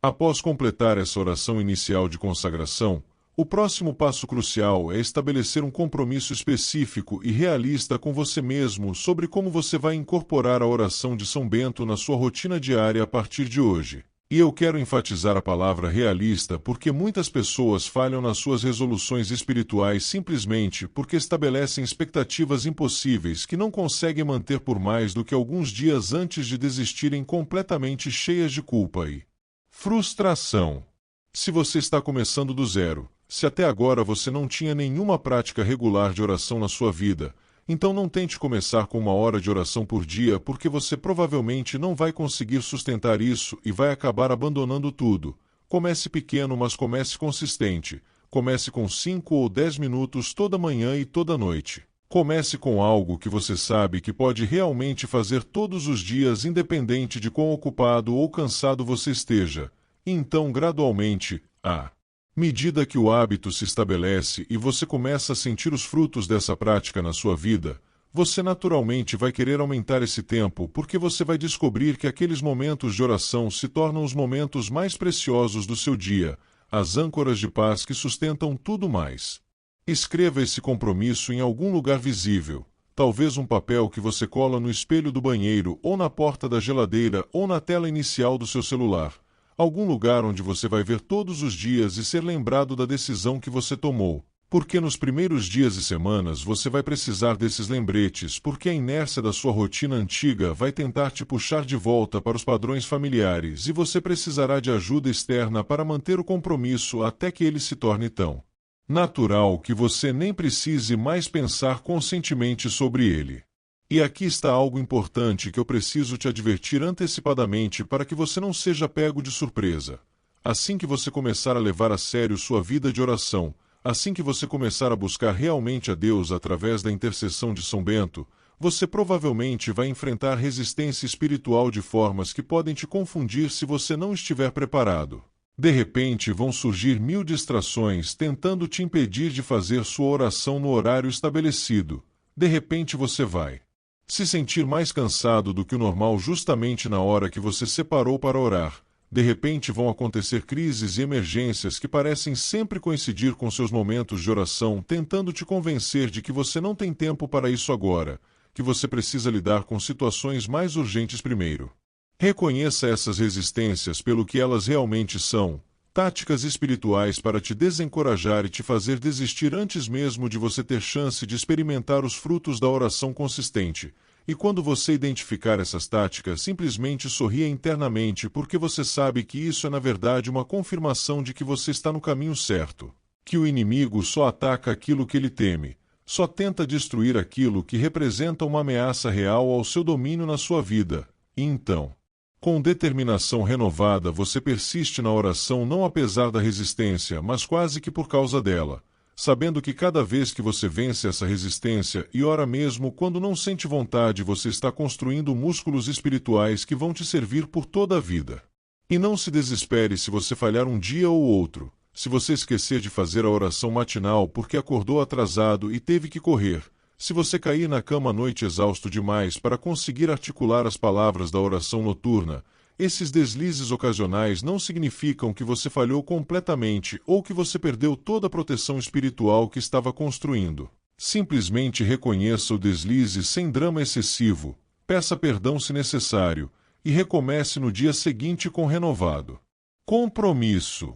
Após completar essa oração inicial de consagração, o próximo passo crucial é estabelecer um compromisso específico e realista com você mesmo sobre como você vai incorporar a oração de São Bento na sua rotina diária a partir de hoje. E eu quero enfatizar a palavra realista porque muitas pessoas falham nas suas resoluções espirituais simplesmente porque estabelecem expectativas impossíveis que não conseguem manter por mais do que alguns dias antes de desistirem completamente cheias de culpa e frustração. Se você está começando do zero, se até agora você não tinha nenhuma prática regular de oração na sua vida, então não tente começar com 1 hora de oração por dia porque você provavelmente não vai conseguir sustentar isso e vai acabar abandonando tudo. Comece pequeno, mas comece consistente. Comece com 5 ou 10 minutos toda manhã e toda noite. Comece com algo que você sabe que pode realmente fazer todos os dias, independente de quão ocupado ou cansado você esteja. E então, gradualmente, à medida que o hábito se estabelece e você começa a sentir os frutos dessa prática na sua vida, você naturalmente vai querer aumentar esse tempo porque você vai descobrir que aqueles momentos de oração se tornam os momentos mais preciosos do seu dia, as âncoras de paz que sustentam tudo mais. Escreva esse compromisso em algum lugar visível, talvez um papel que você cola no espelho do banheiro ou na porta da geladeira ou na tela inicial do seu celular. Algum lugar onde você vai ver todos os dias e ser lembrado da decisão que você tomou. Porque nos primeiros dias e semanas você vai precisar desses lembretes, porque a inércia da sua rotina antiga vai tentar te puxar de volta para os padrões familiares e você precisará de ajuda externa para manter o compromisso até que ele se torne tão natural que você nem precise mais pensar conscientemente sobre ele. E aqui está algo importante que eu preciso te advertir antecipadamente para que você não seja pego de surpresa. Assim que você começar a levar a sério sua vida de oração, assim que você começar a buscar realmente a Deus através da intercessão de São Bento, você provavelmente vai enfrentar resistência espiritual de formas que podem te confundir se você não estiver preparado. De repente vão surgir 1000 distrações tentando te impedir de fazer sua oração no horário estabelecido. De repente você vai se sentir mais cansado do que o normal justamente na hora que você separou para orar. De repente vão acontecer crises e emergências que parecem sempre coincidir com seus momentos de oração, tentando te convencer de que você não tem tempo para isso agora, que você precisa lidar com situações mais urgentes primeiro. Reconheça essas resistências pelo que elas realmente são, táticas espirituais para te desencorajar e te fazer desistir antes mesmo de você ter chance de experimentar os frutos da oração consistente. E quando você identificar essas táticas, simplesmente sorria internamente porque você sabe que isso é na verdade uma confirmação de que você está no caminho certo. Que o inimigo só ataca aquilo que ele teme, só tenta destruir aquilo que representa uma ameaça real ao seu domínio na sua vida. E então, com determinação renovada, você persiste na oração não apesar da resistência, mas quase que por causa dela, sabendo que cada vez que você vence essa resistência e ora mesmo quando não sente vontade, você está construindo músculos espirituais que vão te servir por toda a vida. E não se desespere se você falhar um dia ou outro, se você esquecer de fazer a oração matinal porque acordou atrasado e teve que correr, se você cair na cama à noite exausto demais para conseguir articular as palavras da oração noturna, esses deslizes ocasionais não significam que você falhou completamente ou que você perdeu toda a proteção espiritual que estava construindo. Simplesmente reconheça o deslize sem drama excessivo, peça perdão se necessário, e recomece no dia seguinte com renovado compromisso.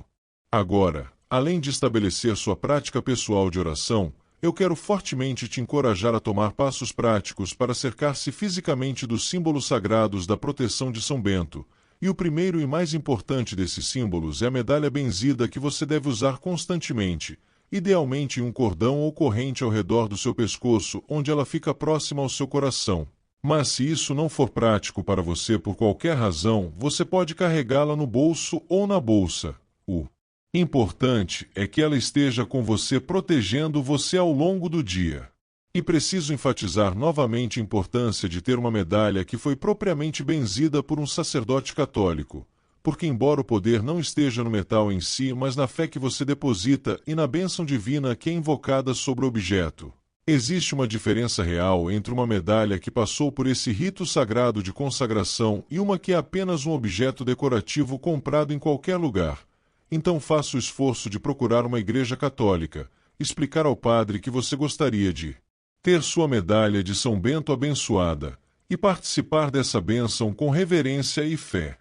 Agora, além de estabelecer sua prática pessoal de oração, eu quero fortemente te encorajar a tomar passos práticos para cercar-se fisicamente dos símbolos sagrados da proteção de São Bento, e o primeiro e mais importante desses símbolos é a medalha benzida que você deve usar constantemente, idealmente em um cordão ou corrente ao redor do seu pescoço, onde ela fica próxima ao seu coração. Mas se isso não for prático para você por qualquer razão, você pode carregá-la no bolso ou na bolsa. O importante é que ela esteja com você, protegendo você ao longo do dia. E preciso enfatizar novamente a importância de ter uma medalha que foi propriamente benzida por um sacerdote católico, porque embora o poder não esteja no metal em si, mas na fé que você deposita e na bênção divina que é invocada sobre o objeto. Existe uma diferença real entre uma medalha que passou por esse rito sagrado de consagração e uma que é apenas um objeto decorativo comprado em qualquer lugar. Então faça o esforço de procurar uma igreja católica, explicar ao padre que você gostaria de ter sua medalha de São Bento abençoada, e participar dessa bênção com reverência e fé.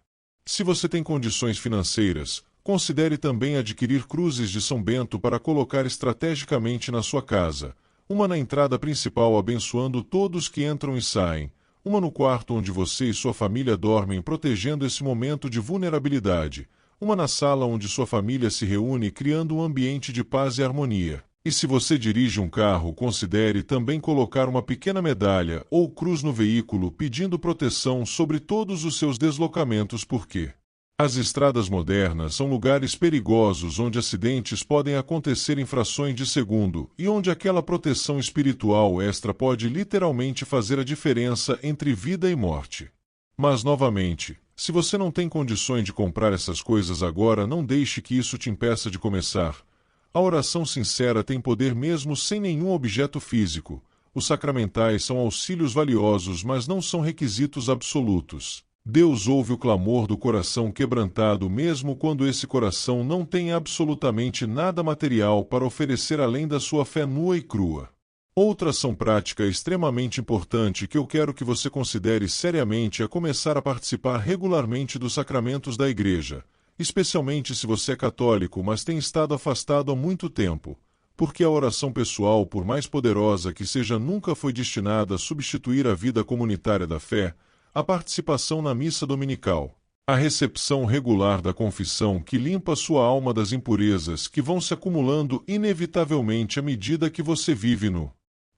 Se você tem condições financeiras, considere também adquirir cruzes de São Bento para colocar estrategicamente na sua casa, uma na entrada principal abençoando todos que entram e saem, uma no quarto onde você e sua família dormem protegendo esse momento de vulnerabilidade, uma na sala onde sua família se reúne criando um ambiente de paz e harmonia. E se você dirige um carro, considere também colocar uma pequena medalha ou cruz no veículo pedindo proteção sobre todos os seus deslocamentos, porque as estradas modernas são lugares perigosos onde acidentes podem acontecer em frações de segundo e onde aquela proteção espiritual extra pode literalmente fazer a diferença entre vida e morte. Mas novamente, se você não tem condições de comprar essas coisas agora, não deixe que isso te impeça de começar. A oração sincera tem poder mesmo sem nenhum objeto físico. Os sacramentais são auxílios valiosos, mas não são requisitos absolutos. Deus ouve o clamor do coração quebrantado mesmo quando esse coração não tem absolutamente nada material para oferecer além da sua fé nua e crua. Outra ação prática extremamente importante que eu quero que você considere seriamente é começar a participar regularmente dos sacramentos da Igreja, especialmente se você é católico, mas tem estado afastado há muito tempo, porque a oração pessoal, por mais poderosa que seja, nunca foi destinada a substituir a vida comunitária da fé, a participação na missa dominical, a recepção regular da confissão que limpa sua alma das impurezas que vão se acumulando inevitavelmente à medida que você vive no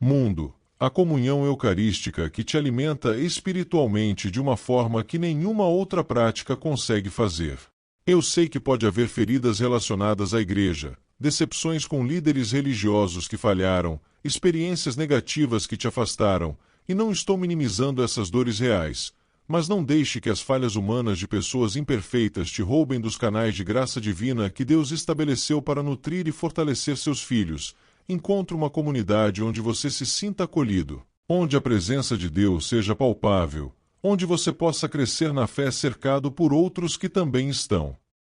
mundo, a comunhão eucarística que te alimenta espiritualmente de uma forma que nenhuma outra prática consegue fazer. Eu sei que pode haver feridas relacionadas à igreja, decepções com líderes religiosos que falharam, experiências negativas que te afastaram, e não estou minimizando essas dores reais, mas não deixe que as falhas humanas de pessoas imperfeitas te roubem dos canais de graça divina que Deus estabeleceu para nutrir e fortalecer seus filhos. Encontre uma comunidade onde você se sinta acolhido, onde a presença de Deus seja palpável, onde você possa crescer na fé cercado por outros que também estão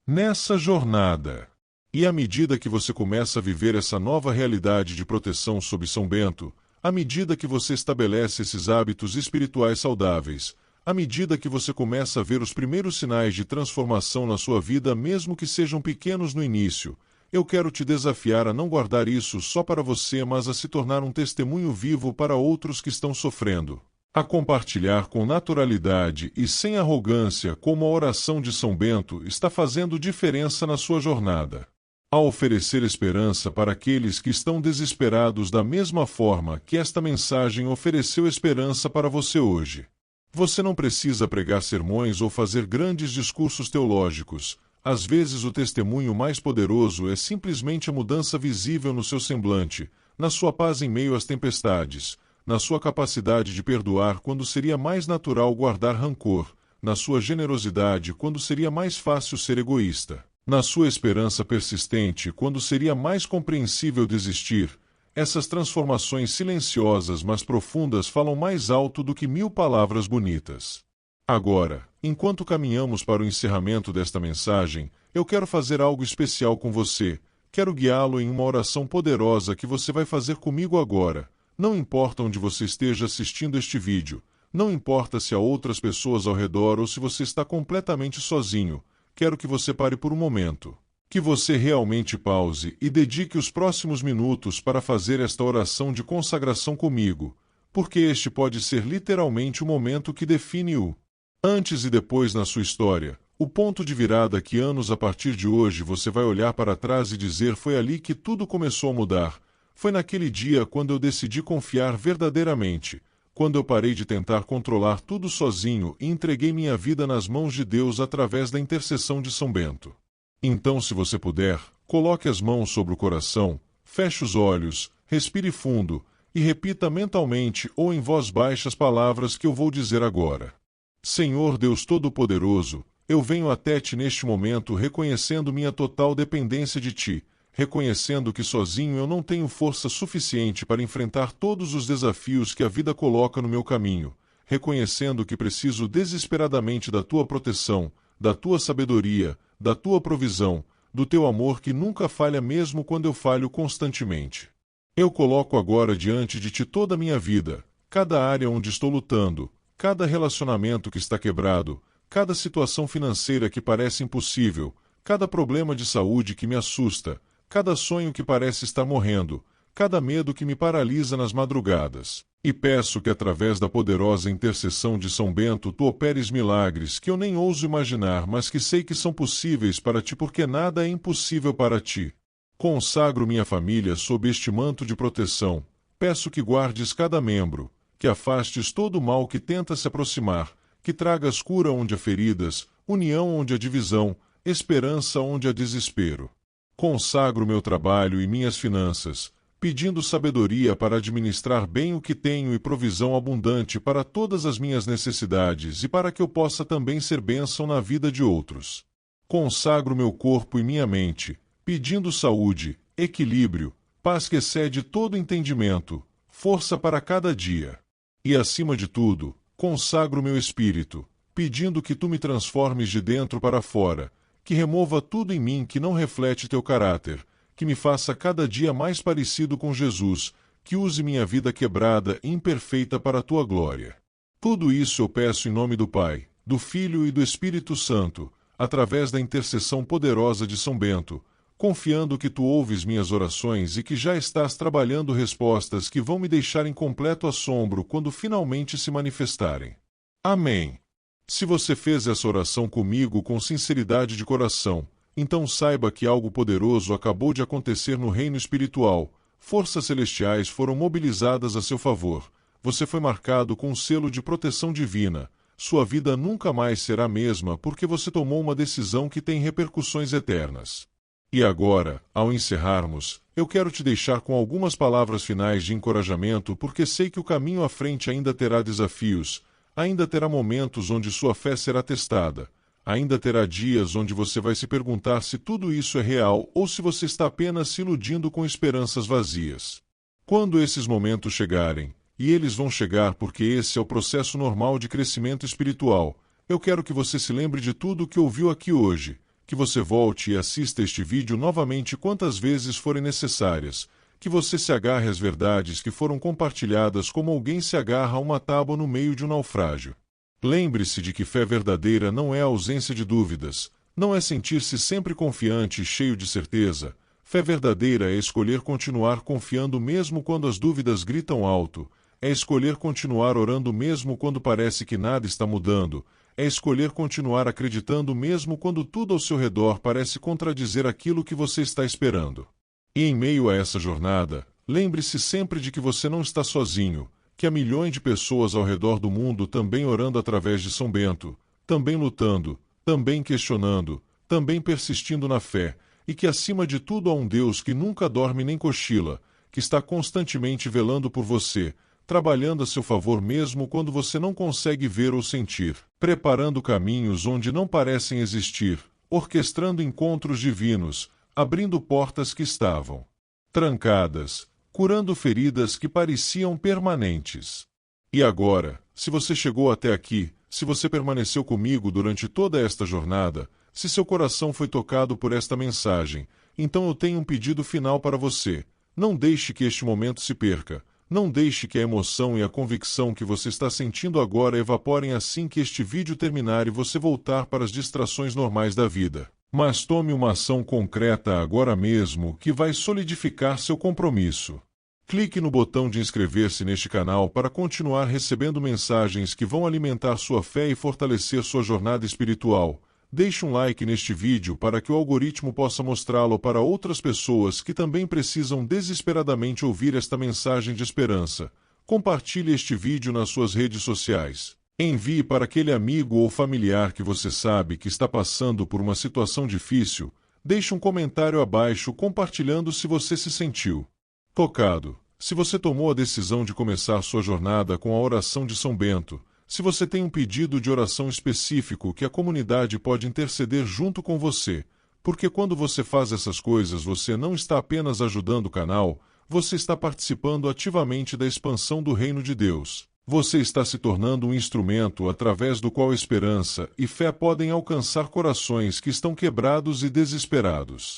nessa jornada. E à medida que você começa a viver essa nova realidade de proteção sob São Bento, à medida que você estabelece esses hábitos espirituais saudáveis, À medida que você começa a ver os primeiros sinais de transformação na sua vida, mesmo que sejam pequenos no início, eu quero te desafiar a não guardar isso só para você, mas a se tornar um testemunho vivo para outros que estão sofrendo. A compartilhar com naturalidade e sem arrogância como a oração de São Bento está fazendo diferença na sua jornada. A oferecer esperança para aqueles que estão desesperados da mesma forma que esta mensagem ofereceu esperança para você hoje. Você não precisa pregar sermões ou fazer grandes discursos teológicos. Às vezes o testemunho mais poderoso é simplesmente a mudança visível no seu semblante, na sua paz em meio às tempestades, na sua capacidade de perdoar quando seria mais natural guardar rancor, na sua generosidade quando seria mais fácil ser egoísta, na sua esperança persistente quando seria mais compreensível desistir. Essas transformações silenciosas mas profundas falam mais alto do que 1000 palavras bonitas. Agora, enquanto caminhamos para o encerramento desta mensagem, eu quero fazer algo especial com você. Quero guiá-lo em uma oração poderosa que você vai fazer comigo agora. Não importa onde você esteja assistindo este vídeo, não importa se há outras pessoas ao redor ou se você está completamente sozinho, quero que você pare por um momento. Que você realmente pause e dedique os próximos minutos para fazer esta oração de consagração comigo, porque este pode ser literalmente o momento que define o antes e depois na sua história, o ponto de virada que anos a partir de hoje você vai olhar para trás e dizer: foi ali que tudo começou a mudar, foi naquele dia quando eu decidi confiar verdadeiramente, quando eu parei de tentar controlar tudo sozinho e entreguei minha vida nas mãos de Deus através da intercessão de São Bento. Então, se você puder, coloque as mãos sobre o coração, feche os olhos, respire fundo e repita mentalmente ou em voz baixa as palavras que eu vou dizer agora. Senhor Deus Todo-Poderoso, eu venho até Ti neste momento reconhecendo minha total dependência de Ti, reconhecendo que sozinho eu não tenho força suficiente para enfrentar todos os desafios que a vida coloca no meu caminho, reconhecendo que preciso desesperadamente da Tua proteção, da Tua sabedoria, da Tua provisão, do Teu amor que nunca falha mesmo quando eu falho constantemente. Eu coloco agora diante de Ti toda a minha vida, cada área onde estou lutando, cada relacionamento que está quebrado, cada situação financeira que parece impossível, cada problema de saúde que me assusta, cada sonho que parece estar morrendo, cada medo que me paralisa nas madrugadas. E peço que através da poderosa intercessão de São Bento Tu operes milagres que eu nem ouso imaginar, mas que sei que são possíveis para Ti porque nada é impossível para Ti. Consagro minha família sob este manto de proteção. Peço que guardes cada membro, que afastes todo o mal que tenta se aproximar, que tragas cura onde há feridas, união onde há divisão, esperança onde há desespero. Consagro meu trabalho e minhas finanças, pedindo sabedoria para administrar bem o que tenho e provisão abundante para todas as minhas necessidades e para que eu possa também ser bênção na vida de outros. Consagro meu corpo e minha mente, pedindo saúde, equilíbrio, paz que excede todo entendimento, força para cada dia. E acima de tudo, consagro meu espírito, pedindo que Tu me transformes de dentro para fora, que remova tudo em mim que não reflete Teu caráter, que me faça cada dia mais parecido com Jesus, que use minha vida quebrada e imperfeita para a Tua glória. Tudo isso eu peço em nome do Pai, do Filho e do Espírito Santo, através da intercessão poderosa de São Bento, confiando que Tu ouves minhas orações e que já estás trabalhando respostas que vão me deixar em completo assombro quando finalmente se manifestarem. Amém. Se você fez essa oração comigo com sinceridade de coração, então saiba que algo poderoso acabou de acontecer no reino espiritual. Forças celestiais foram mobilizadas a seu favor. Você foi marcado com um selo de proteção divina. Sua vida nunca mais será a mesma porque você tomou uma decisão que tem repercussões eternas. E agora, ao encerrarmos, eu quero te deixar com algumas palavras finais de encorajamento porque sei que o caminho à frente ainda terá desafios, ainda terá momentos onde sua fé será testada. Ainda terá dias onde você vai se perguntar se tudo isso é real ou se você está apenas se iludindo com esperanças vazias. Quando esses momentos chegarem, e eles vão chegar porque esse é o processo normal de crescimento espiritual, eu quero que você se lembre de tudo o que ouviu aqui hoje, que você volte e assista este vídeo novamente quantas vezes forem necessárias, que você se agarre às verdades que foram compartilhadas como alguém se agarra a uma tábua no meio de um naufrágio. Lembre-se de que fé verdadeira não é a ausência de dúvidas, não é sentir-se sempre confiante e cheio de certeza. Fé verdadeira é escolher continuar confiando mesmo quando as dúvidas gritam alto, é escolher continuar orando mesmo quando parece que nada está mudando, é escolher continuar acreditando mesmo quando tudo ao seu redor parece contradizer aquilo que você está esperando. E em meio a essa jornada, lembre-se sempre de que você não está sozinho, que há milhões de pessoas ao redor do mundo também orando através de São Bento, também lutando, também questionando, também persistindo na fé, e que acima de tudo há um Deus que nunca dorme nem cochila, que está constantemente velando por você, trabalhando a seu favor mesmo quando você não consegue ver ou sentir, preparando caminhos onde não parecem existir, orquestrando encontros divinos, abrindo portas que estavam trancadas, curando feridas que pareciam permanentes. E agora, se você chegou até aqui, se você permaneceu comigo durante toda esta jornada, se seu coração foi tocado por esta mensagem, então eu tenho um pedido final para você. Não deixe que este momento se perca. Não deixe que a emoção e a convicção que você está sentindo agora evaporem assim que este vídeo terminar e você voltar para as distrações normais da vida. Mas tome uma ação concreta agora mesmo que vai solidificar seu compromisso. Clique no botão de inscrever-se neste canal para continuar recebendo mensagens que vão alimentar sua fé e fortalecer sua jornada espiritual. Deixe um like neste vídeo para que o algoritmo possa mostrá-lo para outras pessoas que também precisam desesperadamente ouvir esta mensagem de esperança. Compartilhe este vídeo nas suas redes sociais. Envie para aquele amigo ou familiar que você sabe que está passando por uma situação difícil. Deixe um comentário abaixo compartilhando se você se sentiu tocado. Se você tomou a decisão de começar sua jornada com a oração de São Bento, se você tem um pedido de oração específico que a comunidade pode interceder junto com você, porque quando você faz essas coisas você não está apenas ajudando o canal, você está participando ativamente da expansão do reino de Deus. Você está se tornando um instrumento através do qual esperança e fé podem alcançar corações que estão quebrados e desesperados.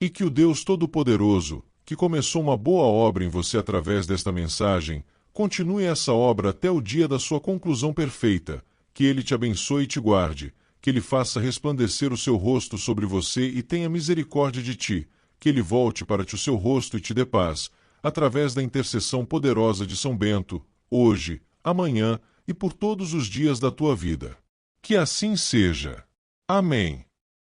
E que o Deus Todo-Poderoso, que começou uma boa obra em você através desta mensagem, continue essa obra até o dia da sua conclusão perfeita, que Ele te abençoe e te guarde, que Ele faça resplandecer o seu rosto sobre você e tenha misericórdia de ti, que Ele volte para ti o seu rosto e te dê paz, através da intercessão poderosa de São Bento, hoje, amanhã e por todos os dias da tua vida. Que assim seja. Amém.